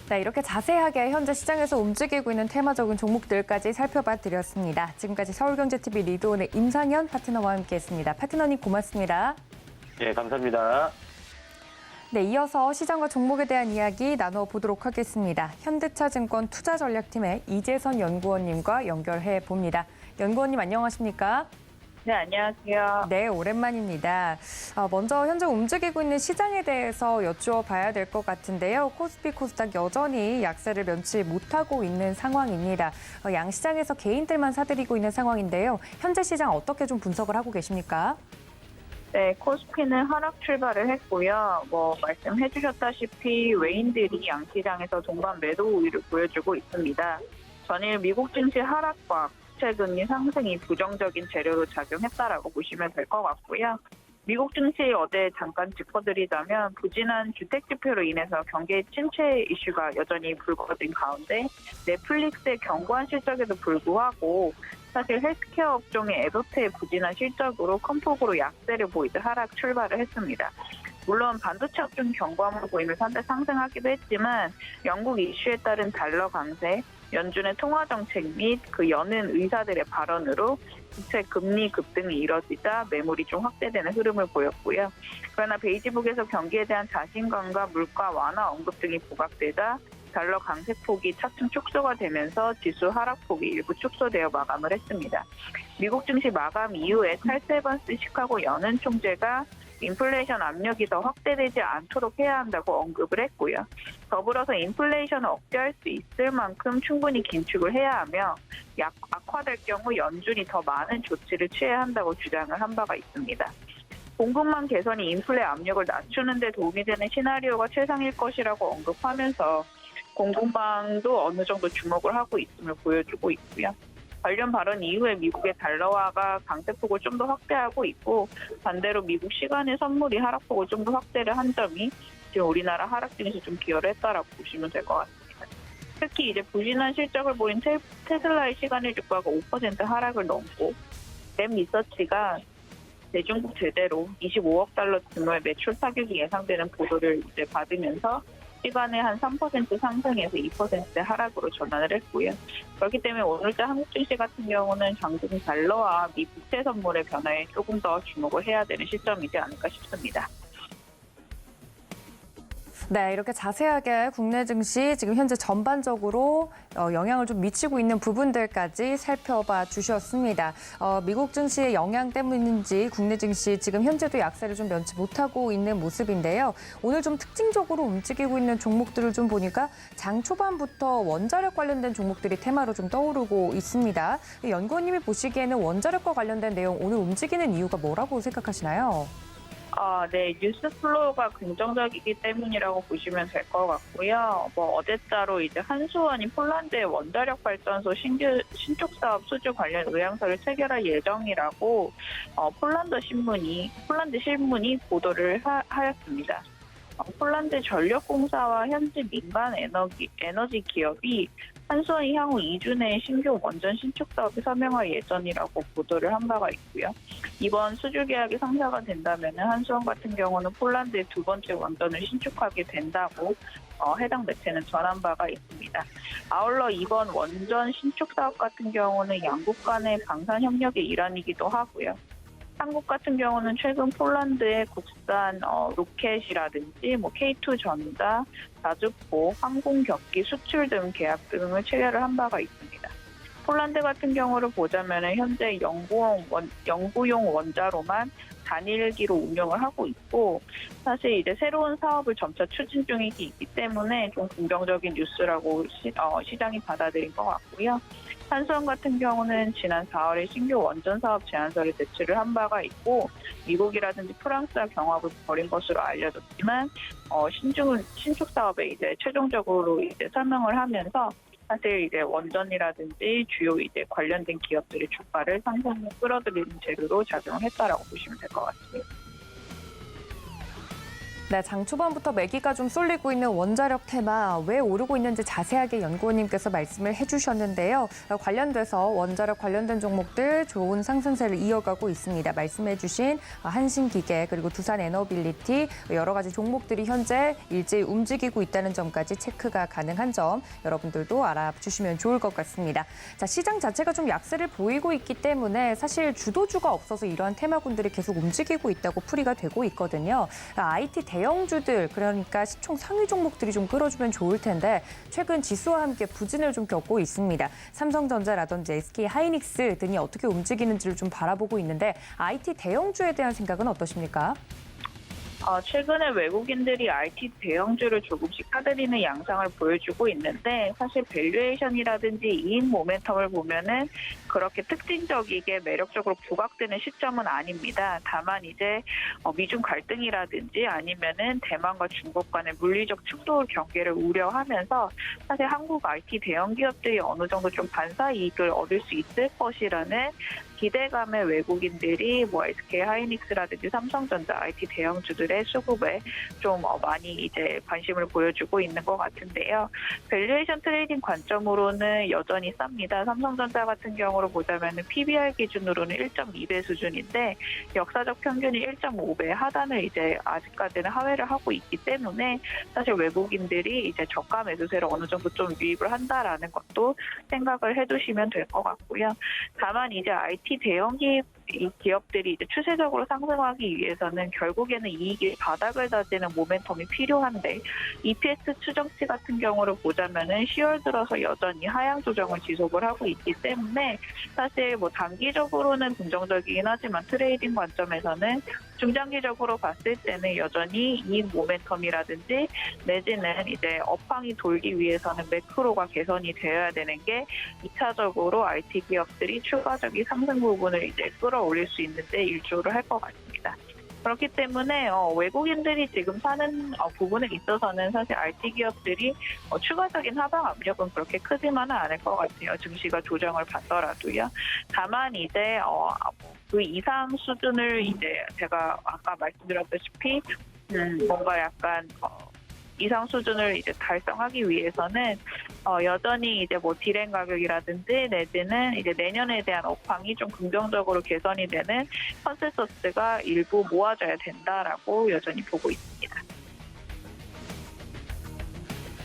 네, 이렇게 자세하게 현재 시장에서 움직이고 있는 테마적인 종목들까지 살펴봐 드렸습니다. 지금까지 서울경제TV 리드온의 임상현 파트너와 함께했습니다. 파트너님 고맙습니다. 네, 감사합니다. 네, 이어서 시장과 종목에 대한 이야기 나눠보도록 하겠습니다. 현대차증권 투자전략팀의 이재선 연구원님과 연결해 봅니다. 연구원님 안녕하십니까? 네, 안녕하세요. 네, 오랜만입니다. 먼저 현재 움직이고 있는 시장에 대해서 여쭈어봐야 될 것 같은데요. 코스피, 코스닥 여전히 약세를 면치 못하고 있는 상황입니다. 양시장에서 개인들만 사들이고 있는 상황인데요. 현재 시장 어떻게 좀 분석을 하고 계십니까? 네, 코스피는 하락 출발을 했고요. 말씀해 주셨다시피 외인들이 양시장에서 동반 매도 우위를 보여주고 있습니다. 전일 미국 증시 하락과 국채금리 상승이 부정적인 재료로 작용했다라고 보시면 될 것 같고요. 미국 증시 어제 잠깐 짚어드리자면 부진한 주택 지표로 인해서 경기 침체 이슈가 여전히 불거진 가운데 넷플릭스의 견고한 실적에도 불구하고 사실 헬스케어 업종의 에버트의 부진한 실적으로 큰 폭으로 약세를 보이듯 하락 출발을 했습니다. 물론 반도체 업종 견고함을 보이면서 한때 상승하기도 했지만 영국 이슈에 따른 달러 강세, 연준의 통화 정책 및 그 여는 의사들의 발언으로 국채 금리 급등이 이뤄지자 매물이 좀 확대되는 흐름을 보였고요. 그러나 베이지북에서 경기에 대한 자신감과 물가 완화 언급 등이 부각되자 달러 강세폭이 차츰 축소가 되면서 지수 하락폭이 일부 축소되어 마감을 했습니다. 미국 증시 마감 이후에 찰스 에반스 시카고 연은 총재가 인플레이션 압력이 더 확대되지 않도록 해야 한다고 언급을 했고요. 더불어서 인플레이션을 억제할 수 있을 만큼 충분히 긴축을 해야 하며 악화될 경우 연준이 더 많은 조치를 취해야 한다고 주장을 한 바가 있습니다. 공급망 개선이 인플레 압력을 낮추는 데 도움이 되는 시나리오가 최상일 것이라고 언급하면서 공급망도 어느 정도 주목을 하고 있음을 보여주고 있고요. 관련 발언 이후에 미국의 달러화가 강세폭을 좀 더 확대하고 있고 반대로 미국 시간의 선물이 하락폭을 좀 더 확대를 한 점이 지금 우리나라 하락 등에서 좀 기여를 했다라고 보시면 될 것 같습니다. 특히 이제 부진한 실적을 보인 테슬라의 시간의 주가가 5% 하락을 넘고 램 리서치가 대중국 제대로 25억 달러 규모의 매출 타격이 예상되는 보도를 이제 받으면서 시간에 한 3% 상승에서 2% 하락으로 전환을 했고요. 그렇기 때문에 오늘자 한국 증시 같은 경우는 장중 달러와 미 부채 선물의 변화에 조금 더 주목을 해야 되는 시점이지 않을까 싶습니다. 네, 이렇게 자세하게 국내 증시 지금 현재 전반적으로 영향을 좀 미치고 있는 부분들까지 살펴봐 주셨습니다. 미국 증시의 영향 때문인지 국내 증시 지금 현재도 약세를 좀 면치 못하고 있는 모습인데요. 오늘 좀 특징적으로 움직이고 있는 종목들을 좀 보니까 장 초반부터 원자력 관련된 종목들이 테마로 좀 떠오르고 있습니다. 연구원님이 보시기에는 원자력과 관련된 내용 오늘 움직이는 이유가 뭐라고 생각하시나요? 네, 뉴스 플로우가 긍정적이기 때문이라고 보시면 될 것 같고요. 어제자로 이제 한수원이 폴란드의 원자력 발전소 신축 사업 수주 관련 의향서를 체결할 예정이라고 폴란드 신문이 보도를 하였습니다. 폴란드 전력공사와 현지 민간 에너지 기업이 한수원이 향후 2주 내에 신규 원전 신축 사업에 서명할 예정이라고 보도를 한 바가 있고요. 이번 수주 계약이 성사가 된다면 한수원 같은 경우는 폴란드의 두 번째 원전을 신축하게 된다고 해당 매체는 전한 바가 있습니다. 아울러 이번 원전 신축 사업 같은 경우는 양국 간의 방산 협력의 일환이기도 하고요. 한국 같은 경우는 최근 폴란드의 국산 로켓이라든지 K2 전자, 자주포, 항공격기 수출 등 계약 등을 체결을 한 바가 있습니다. 폴란드 같은 경우를 보자면 현재 연구용 원자로만 단일기로 운영을 하고 있고 사실 이제 새로운 사업을 점차 추진 중이기 때문에 좀 긍정적인 뉴스라고 시장이 받아들인 것 같고요. 한수원 같은 경우는 지난 4월에 신규 원전 사업 제안서를 제출을 한 바가 있고 미국이라든지 프랑스와 경합을 벌인 것으로 알려졌지만 신축 사업에 이제 최종적으로 이제 설명을 하면서 사실 이제 원전이라든지 주요 이제 관련된 기업들의 주가를 상승에 끌어들이는 재료로 작용했다라고 보시면 될 것 같습니다. 네, 장 초반부터 매기가 좀 쏠리고 있는 원자력 테마 왜 오르고 있는지 자세하게 연구원님께서 말씀을 해주셨는데요. 관련돼서 원자력 관련된 종목들 좋은 상승세를 이어가고 있습니다. 말씀해주신 한신기계 그리고 두산에너빌리티 여러 가지 종목들이 현재 일제히 움직이고 있다는 점까지 체크가 가능한 점 여러분들도 알아주시면 좋을 것 같습니다. 자, 시장 자체가 좀 약세를 보이고 있기 때문에 사실 주도주가 없어서 이러한 테마군들이 계속 움직이고 있다고 풀이가 되고 있거든요. IT 대형주들 그러니까 시총 상위 종목들이 좀 끌어주면 좋을 텐데 최근 지수와 함께 부진을 좀 겪고 있습니다. 삼성전자라든지 SK하이닉스 등이 어떻게 움직이는지를 좀 바라보고 있는데 IT 대형주에 대한 생각은 어떠십니까? 최근에 외국인들이 IT 대형주를 조금씩 사들이는 양상을 보여주고 있는데 사실 밸류에이션이라든지 이익 모멘텀을 보면은 그렇게 특징적이게 매력적으로 부각되는 시점은 아닙니다. 다만 이제 미중 갈등이라든지 아니면은 대만과 중국 간의 물리적 충돌 경계를 우려하면서 사실 한국 IT 대형 기업들이 어느 정도 좀 반사 이익을 얻을 수 있을 것이라는 기대감의 외국인들이 SK하이닉스라든지 삼성전자 IT 대형주들의 수급에 좀 많이 이제 관심을 보여주고 있는 것 같은데요. 밸류에이션 트레이딩 관점으로는 여전히 쌉니다. 삼성전자 같은 경우로 보자면 PBR 기준으로는 1.2배 수준인데 역사적 평균이 1.5배 하단을 이제 아직까지는 하회를 하고 있기 때문에 사실 외국인들이 이제 저가 매수세를 어느 정도 좀 유입을 한다라는 것도 생각을 해두시면 될 것 같고요. 다만 이제 IT 대형 기업들이 이제 추세적으로 상승하기 위해서는 결국에는 이익이 바닥을 다지는 모멘텀이 필요한데 EPS 추정치 같은 경우를 보자면은 10월 들어서 여전히 하향 조정을 지속을 하고 있기 때문에 사실 단기적으로는 긍정적이긴 하지만 트레이딩 관점에서는 중장기적으로 봤을 때는 여전히 이익 모멘텀이라든지 내지는 이제 업황이 돌기 위해서는 매크로가 개선이 되어야 되는 게 2차적으로 IT 기업들이 추가적인 상승 부분을 이제 끌어올릴 수 있는데 일조를 할 것 같습니다. 그렇기 때문에 외국인들이 지금 사는 부분에 있어서는 사실 IT 기업들이 추가적인 하방 압력은 그렇게 크지만은 않을 것 같아요. 증시가 조정을 받더라도요. 다만 이제 그 이상 수준을 이제 제가 아까 말씀드렸다시피 뭔가 약간 이상 수준을 이제 달성하기 위해서는 여전히 이제 디램 가격이라든지 내지는 이제 내년에 대한 업황이 좀 긍정적으로 개선이 되는 컨센서스가 일부 모아져야 된다라고 여전히 보고 있습니다.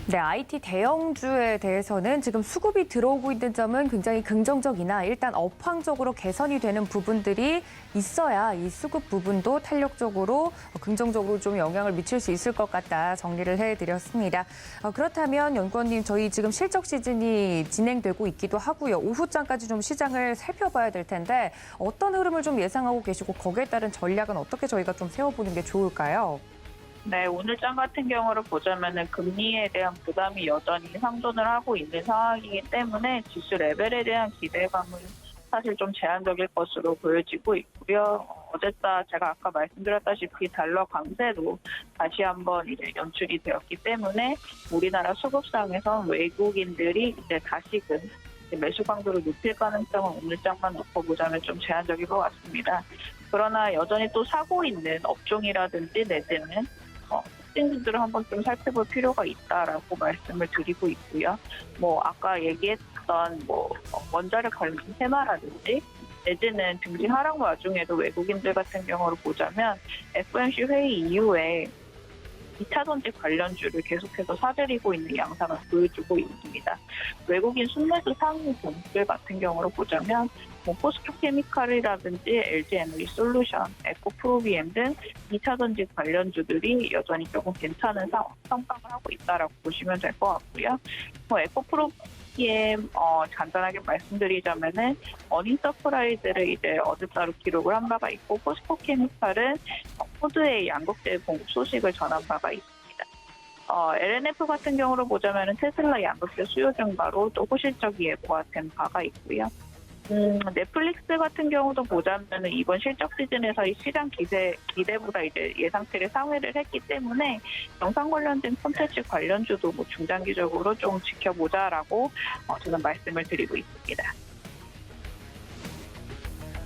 네, IT 대형주에 대해서는 지금 수급이 들어오고 있는 점은 굉장히 긍정적이나 일단 업황적으로 개선이 되는 부분들이 있어야 이 수급 부분도 탄력적으로 긍정적으로 좀 영향을 미칠 수 있을 것 같다 정리를 해드렸습니다. 그렇다면 연구원님, 저희 지금 실적 시즌이 진행되고 있기도 하고요. 오후장까지 좀 시장을 살펴봐야 될 텐데 어떤 흐름을 좀 예상하고 계시고 거기에 따른 전략은 어떻게 저희가 좀 세워보는 게 좋을까요? 네, 오늘장 같은 경우를 보자면은 금리에 대한 부담이 여전히 상존을 하고 있는 상황이기 때문에 지수 레벨에 대한 기대감은 사실 좀 제한적일 것으로 보여지고 있고요. 어쨌다 제가 아까 말씀드렸다시피 달러 강세도 다시 한번 이제 연출이 되었기 때문에 우리나라 수급상에서 외국인들이 이제 다시금 매수 강도를 높일 가능성은 오늘장만 놓고 보자면 좀 제한적일 것 같습니다. 그러나 여전히 또 사고 있는 업종이라든지 내지는 특징들을 한번 좀 살펴볼 필요가 있다라고 말씀을 드리고 있고요. 아까 얘기했던 원자력 관련 테마라든지 내지는 증시 하락 와중에도 외국인들 같은 경우를 보자면 FOMC 회의 이후에 2차 전지 관련주를 계속해서 사들이고 있는 양상을 보여주고 있습니다. 외국인 순매수 상위 종들 같은 경우로 보자면 포스코케미칼이라든지 LG에너지솔루션, 에코프로비엠 등 2차 전지 관련주들이 여전히 조금 괜찮은 성장을 하고 있다라고 보시면 될 것 같고요. 에코프로비엠 간단하게 말씀드리자면은 어닝 서프라이즈를 이제 어제 따로 기록을 한 바가 있고 포스코케미칼은 푸드의 양극재 공급 소식을 전한 바가 있습니다. LNF 같은 경우로 보자면은 테슬라 양극재 수요 증가로 또 호실적 예보가 된 바가 있고요. 넷플릭스 같은 경우도 보자면은 이번 실적 시즌에서 이 시장 기대보다 이제 예상치를 상회를 했기 때문에 영상 관련된 콘텐츠 관련주도 중장기적으로 좀 지켜보자라고 저는 말씀을 드리고 있습니다.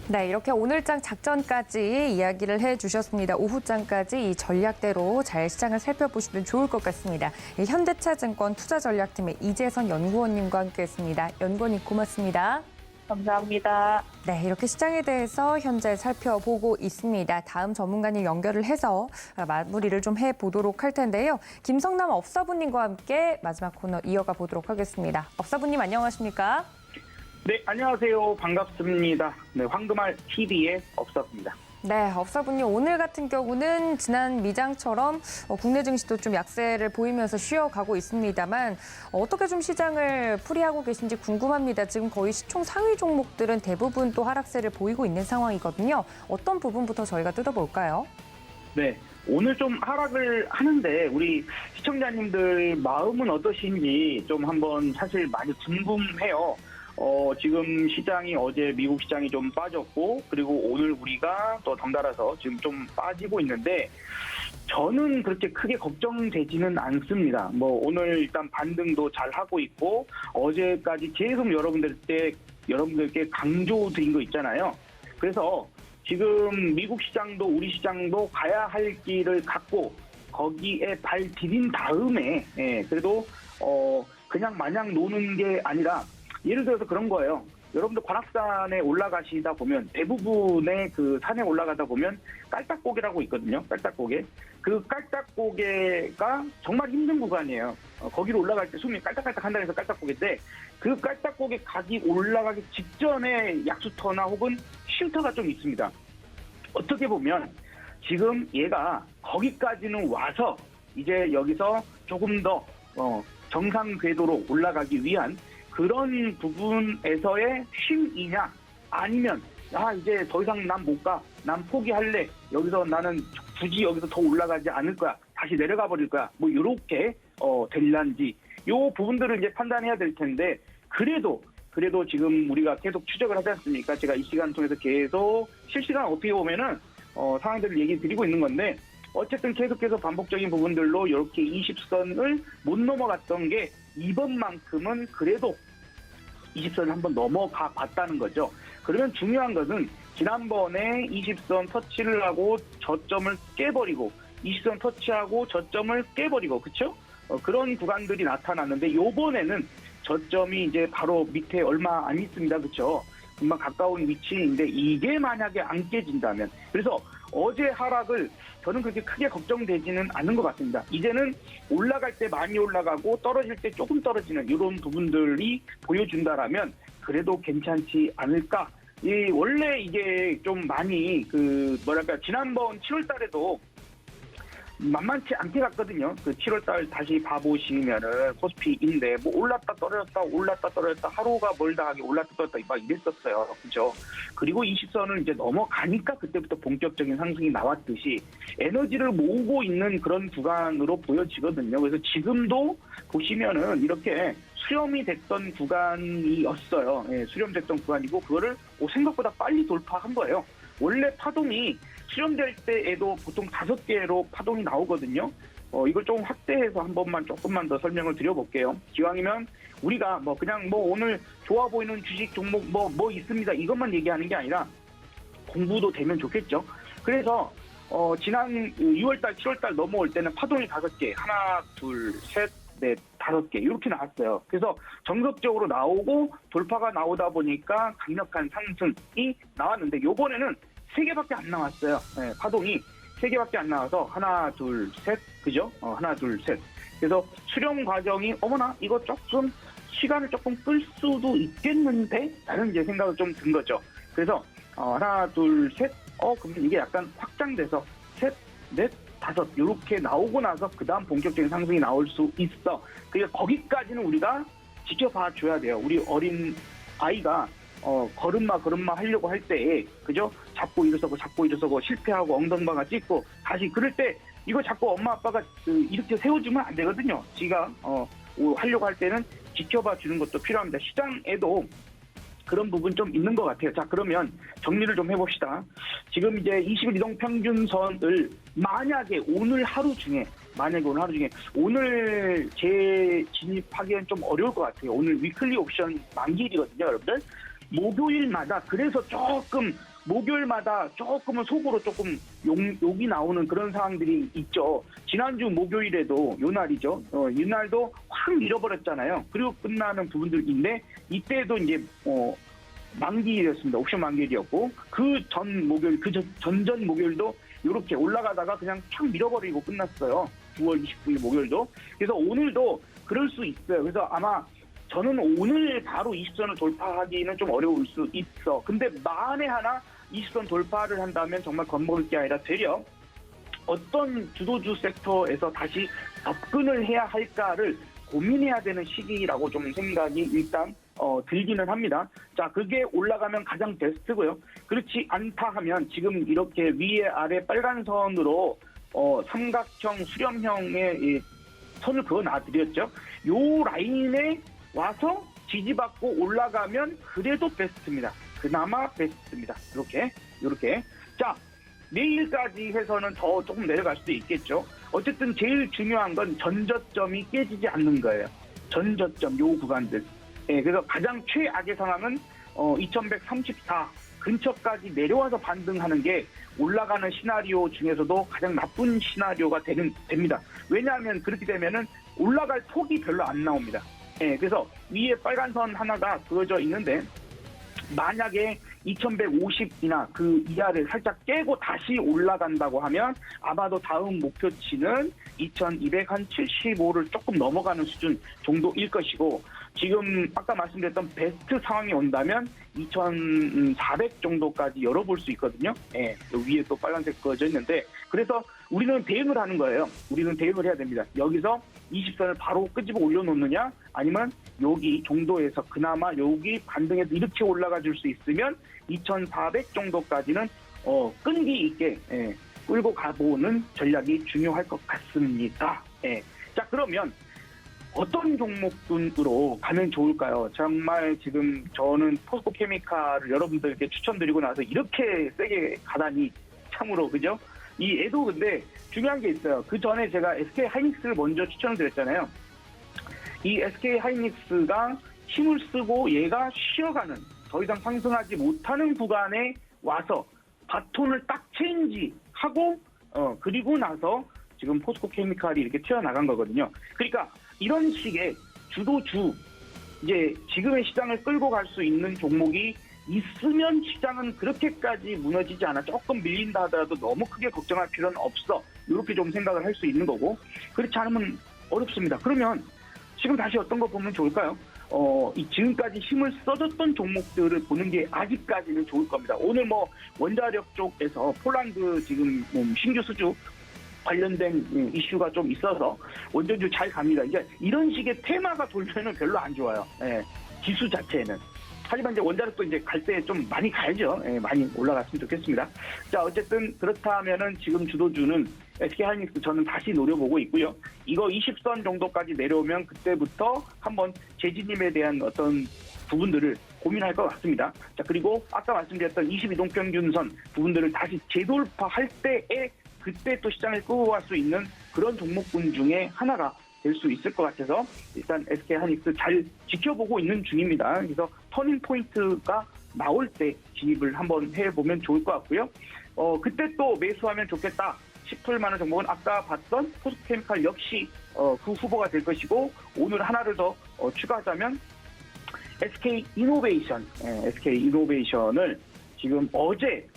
네, 이렇게 오늘장 작전까지 이야기를 해주셨습니다. 오후장까지 이 전략대로 잘 시장을 살펴보시면 좋을 것 같습니다. 현대차증권 투자전략팀의 이재선 연구원님과 함께했습니다. 연구원님 고맙습니다. 감사합니다. 네, 이렇게 시장에 대해서 현재 살펴보고 있습니다. 다음 전문가님 연결을 해서 마무리를 좀 해보도록 할 텐데요. 김성남 업사부님과 함께 마지막 코너 이어가 보도록 하겠습니다. 업사부님 안녕하십니까? 네, 안녕하세요. 반갑습니다. 네, 황금알 TV의 업사부입니다. 네, 업사부님 오늘 같은 경우는 지난 미장처럼 국내 증시도 좀 약세를 보이면서 쉬어가고 있습니다만 어떻게 좀 시장을 풀이하고 계신지 궁금합니다. 지금 거의 시총 상위 종목들은 대부분 또 하락세를 보이고 있는 상황이거든요. 어떤 부분부터 저희가 뜯어볼까요? 네, 오늘 좀 하락을 하는데 우리 시청자님들 마음은 어떠신지 좀 한번 사실 많이 궁금해요. 지금 시장이 어제 미국 시장이 좀 빠졌고 그리고 오늘 우리가 또 덩달아서 지금 좀 빠지고 있는데 저는 그렇게 크게 걱정되지는 않습니다. 오늘 일단 반등도 잘 하고 있고 어제까지 계속 여러분들께 강조드린 거 있잖아요. 그래서 지금 미국 시장도 우리 시장도 가야 할 길을 갖고 거기에 발 디딘 다음에 그래도 그냥 마냥 노는 게 아니라 예를 들어서 그런 거예요. 여러분들 관악산에 올라가시다 보면 대부분의 그 산에 올라가다 보면 깔딱고개라고 있거든요. 깔딱고개. 그 깔딱고개가 정말 힘든 구간이에요. 거기로 올라갈 때 숨이 깔딱깔딱 한다고 해서 깔딱고개인데 그 깔딱고개 올라가기 직전에 약수터나 혹은 쉼터가 좀 있습니다. 어떻게 보면 지금 얘가 거기까지는 와서 이제 여기서 조금 더 정상 궤도로 올라가기 위한 그런 부분에서의 쉼이냐 아니면 이제 더 이상 난 못 가, 난 포기할래, 여기서 나는 굳이 여기서 더 올라가지 않을 거야, 다시 내려가 버릴 거야, 이렇게 될란지 요 부분들을 이제 판단해야 될 텐데 그래도 지금 우리가 계속 추적을 하지 않습니까? 제가 이 시간 통해서 계속 실시간 어떻게 보면은 상황들을 얘기 드리고 있는 건데 어쨌든 계속해서 반복적인 부분들로 이렇게 20선을 못 넘어갔던 게 이번만큼은 그래도 20선을 한번 넘어가 봤다는 거죠. 그러면 중요한 것은 지난번에 20선 터치를 하고 저점을 깨버리고 20선 터치하고 저점을 깨버리고 그렇죠? 그런 구간들이 나타났는데 요번에는 저점이 이제 바로 밑에 얼마 안 있습니다. 그렇죠? 금방 가까운 위치인데 이게 만약에 안 깨진다면 그래서 어제 하락을 저는 그렇게 크게 걱정되지는 않는 것 같습니다. 이제는 올라갈 때 많이 올라가고 떨어질 때 조금 떨어지는 이런 부분들이 보여준다라면 그래도 괜찮지 않을까. 원래 이게 좀 많이 지난번 7월 달에도 만만치 않게 갔거든요. 그 7월 달 다시 봐보시면은 코스피인데 뭐 올랐다 떨어졌다 하루가 멀다 하게 올랐다 떨어졌다 막 이랬었어요. 그죠? 그리고 20선을 이제 넘어가니까 그때부터 본격적인 상승이 나왔듯이 에너지를 모으고 있는 그런 구간으로 보여지거든요. 그래서 지금도 보시면은 이렇게 수렴이 됐던 구간이었어요. 예, 수렴됐던 구간이고 그거를 생각보다 빨리 돌파한 거예요. 원래 파동이 수렴될 때에도 보통 5개로 파동이 나오거든요. 이걸 좀 확대해서 한 번만 조금만 더 설명을 드려볼게요. 기왕이면 우리가 그냥 오늘 좋아 보이는 주식 종목 뭐 있습니다. 이것만 얘기하는 게 아니라 공부도 되면 좋겠죠. 그래서 지난 6월달, 7월달 넘어올 때는 파동이 5개, 하나, 둘, 셋, 넷, 5개 이렇게 나왔어요. 그래서 정석적으로 나오고 돌파가 나오다 보니까 강력한 상승이 나왔는데 요번에는 3개밖에 안 나왔어요. 네, 파동이 3개밖에 안 나와서 하나, 둘, 셋, 그죠? 하나, 둘, 셋. 그래서 수렴 과정이 어머나 이거 조금 시간을 조금 끌 수도 있겠는데? 라는 이제 생각을 좀 든 거죠. 그래서 하나, 둘, 셋, 그러면 이게 약간 확장돼서 셋, 넷, 5 이렇게 나오고 나서 그 다음 본격적인 상승이 나올 수 있어. 그러니까 거기까지는 우리가 지켜봐 줘야 돼요. 우리 어린 아이가 걸음마 하려고 할 때에, 그죠? 자꾸 일어서고 실패하고 엉덩방아 찍고 다시 그럴 때 이거 자꾸 엄마 아빠가 이렇게 세워주면 안 되거든요. 지가 하려고 할 때는 지켜봐 주는 것도 필요합니다. 시장에도 그런 부분 좀 있는 것 같아요. 자, 그러면 정리를 좀 해봅시다. 지금 이제 20일 이동 평균선을 만약에 오늘 하루 중에 오늘 재진입하기엔 좀 어려울 것 같아요. 오늘 위클리 옵션 만기일이거든요, 여러분들. 목요일마다 그래서 목요일마다 조금은 속으로 조금 욕이 나오는 그런 상황들이 있죠. 지난주 목요일에도 요 날이죠. 이날도 확 잃어버렸잖아요. 그리고 끝나는 부분들인데 이때도 이제 만기일이었습니다. 옵션 만기일이었고 그 전 목요일, 전전 목요일도 이렇게 올라가다가 그냥 촥 밀어버리고 끝났어요. 9월 29일 목요일도. 그래서 오늘도 그럴 수 있어요. 그래서 아마 저는 오늘 바로 20선을 돌파하기는 좀 어려울 수 있어. 근데 만에 하나 20선 돌파를 한다면 정말 겁먹을 게 아니라 되려 어떤 주도주 섹터에서 다시 접근을 해야 할까를 고민해야 되는 시기라고 좀 생각이 일단 들기는 합니다. 자, 그게 올라가면 가장 베스트고요. 그렇지 않다 하면 지금 이렇게 위에 아래 빨간 선으로 삼각형 수렴형의 선을 그어 놔드렸죠. 요 라인에 와서 지지받고 올라가면 그래도 베스트입니다. 그나마 베스트입니다. 이렇게. 자, 내일까지 해서는 더 조금 내려갈 수도 있겠죠. 어쨌든 제일 중요한 건 전저점이 깨지지 않는 거예요. 전저점, 요 구간들. 예, 그래서 가장 최악의 상황은 2134 근처까지 내려와서 반등하는 게 올라가는 시나리오 중에서도 가장 나쁜 시나리오가 됩니다. 왜냐하면 그렇게 되면은 올라갈 폭이 별로 안 나옵니다. 예, 그래서 위에 빨간 선 하나가 그어져 있는데 만약에 2150이나 그 이하를 살짝 깨고 다시 올라간다고 하면 아마도 다음 목표치는 2275를 조금 넘어가는 수준 정도일 것이고 지금 아까 말씀드렸던 베스트 상황이 온다면 2400 정도까지 열어볼 수 있거든요. 예, 위에 또 빨간색 그어져 있는데 그래서 우리는 대응을 하는 거예요. 우리는 대응을 해야 됩니다. 여기서 20선을 바로 끄집어 올려놓느냐 아니면 여기 정도에서 그나마 여기 반등해서 이렇게 올라가 줄 수 있으면 2400 정도까지는 끈기 있게 끌고 가보는 전략이 중요할 것 같습니다. 예. 자, 그러면 어떤 종목군으로 가면 좋을까요? 정말 지금 저는 포스코 케미칼을 여러분들께 추천드리고 나서 이렇게 세게 가다니 참으로 그죠? 이 애도 근데 중요한 게 있어요. 그 전에 제가 SK 하이닉스를 먼저 추천을 드렸잖아요. 이 SK 하이닉스가 힘을 쓰고 얘가 쉬어가는 더 이상 상승하지 못하는 구간에 와서 바톤을 딱 체인지하고 그리고 나서 지금 포스코 케미칼이 이렇게 튀어나간 거거든요. 그러니까 이런 식의 주도주 이제 지금의 시장을 끌고 갈 수 있는 종목이 있으면 시장은 그렇게까지 무너지지 않아. 조금 밀린다 하더라도 너무 크게 걱정할 필요는 없어. 이렇게 좀 생각을 할 수 있는 거고, 그렇지 않으면 어렵습니다. 그러면 지금 다시 어떤 거 보면 좋을까요? 이 지금까지 힘을 써줬던 종목들을 보는 게 아직까지는 좋을 겁니다. 오늘 뭐 원자력 쪽에서 폴란드 지금 신규 수주 관련된 이슈가 좀 있어서 원전주 잘 갑니다. 이제 이런 식의 테마가 돌면은 별로 안 좋아요. 예, 지수 자체는. 하지만 이제 원자력도 이제 갈 때 좀 많이 가야죠. 예, 많이 올라갔으면 좋겠습니다. 자, 어쨌든 그렇다면은 지금 주도주는 SK하이닉스 저는 다시 노려보고 있고요. 이거 20선 정도까지 내려오면 그때부터 한번 재진입에 대한 어떤 부분들을 고민할 것 같습니다. 자, 그리고 아까 말씀드렸던 22동평균선 부분들을 다시 재돌파할 때에 그때 또 시장을 끌고 갈 수 있는 그런 종목군 중에 하나가 될 수 있을 것 같아서 일단 SK하이닉스 잘 지켜보고 있는 중입니다. 그래서 터닝 포인트가 나올 때 진입을 한번 해보면 좋을 것 같고요. 그때 또 매수하면 좋겠다 싶을 만한 종목은 아까 봤던 포스트케미칼 역시 그 후보가 될 것이고, 오늘 하나를 더 추가하자면 SK이노베이션을 지금 어제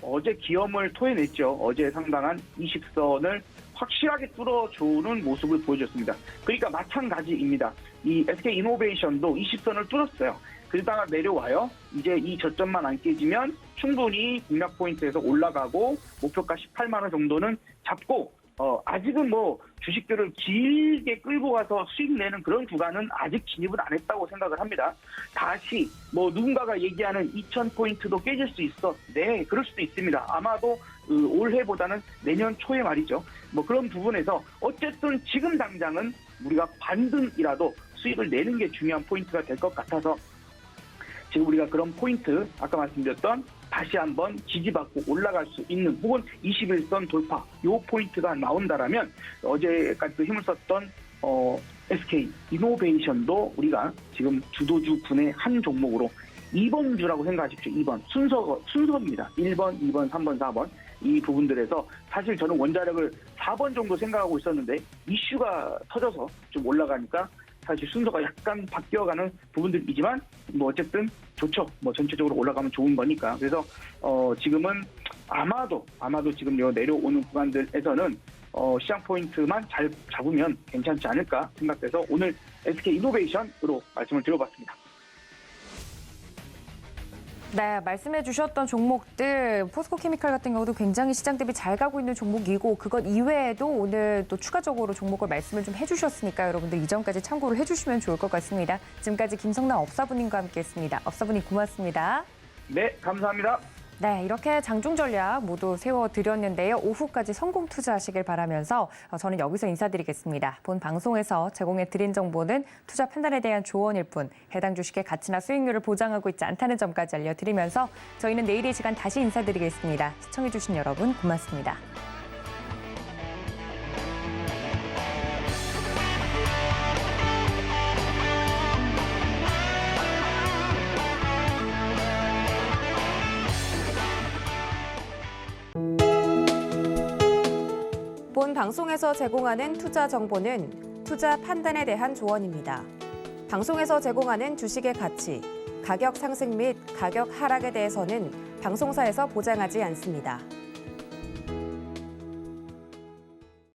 기염을 토해냈죠. 어제 상당한 20선을 확실하게 뚫어주는 모습을 보여줬습니다. 그러니까 마찬가지입니다. 이 SK이노베이션도 20선을 뚫었어요. 그러다가 내려와요. 이제 이 저점만 안 깨지면 충분히 공략 포인트에서 올라가고 목표가 18만 원 정도는 잡고, 아직은 뭐 주식들을 길게 끌고 가서 수익 내는 그런 구간은 아직 진입을 안 했다고 생각을 합니다. 다시 뭐 누군가가 얘기하는 2000포인트도 깨질 수 있어. 네, 그럴 수도 있습니다. 아마도 올해보다는 내년 초에 말이죠. 뭐 그런 부분에서 어쨌든 지금 당장은 우리가 반등이라도 수익을 내는 게 중요한 포인트가 될 것 같아서 지금 우리가 그런 포인트, 아까 말씀드렸던 다시 한번 지지받고 올라갈 수 있는 혹은 21선 돌파 요 포인트가 나온다라면 어제까지 힘을 썼던 SK이노베이션도 우리가 지금 주도주 군의 한 종목으로 2번 주라고 생각하십시오. 2번 순서입니다. 1번, 2번, 3번, 4번 이 부분들에서 사실 저는 원자력을 4번 정도 생각하고 있었는데 이슈가 터져서 좀 올라가니까 사실 순서가 약간 바뀌어가는 부분들이지만 뭐 어쨌든 좋죠. 뭐 전체적으로 올라가면 좋은 거니까. 그래서 지금은 아마도 지금 요 내려오는 구간들에서는 시장 포인트만 잘 잡으면 괜찮지 않을까 생각돼서 오늘 SK이노베이션으로 말씀을 드려봤습니다. 네, 말씀해 주셨던 종목들 포스코케미칼 같은 경우도 굉장히 시장 대비 잘 가고 있는 종목이고, 그것 이외에도 오늘 또 추가적으로 종목을 말씀을 좀 해주셨으니까 여러분들 이전까지 참고를 해주시면 좋을 것 같습니다. 지금까지 김성남 업사부님과 함께했습니다. 업사부님 고맙습니다. 네, 감사합니다. 네, 이렇게 장중 전략 모두 세워드렸는데요. 오후까지 성공 투자하시길 바라면서 저는 여기서 인사드리겠습니다. 본 방송에서 제공해드린 정보는 투자 판단에 대한 조언일 뿐 해당 주식의 가치나 수익률을 보장하고 있지 않다는 점까지 알려드리면서 저희는 내일 이 시간 다시 인사드리겠습니다. 시청해주신 여러분 고맙습니다. 본 방송에서 제공하는 투자 정보는 투자 판단에 대한 조언입니다. 방송에서 제공하는 주식의 가치, 가격 상승 및 가격 하락에 대해서는 방송사에서 보장하지 않습니다.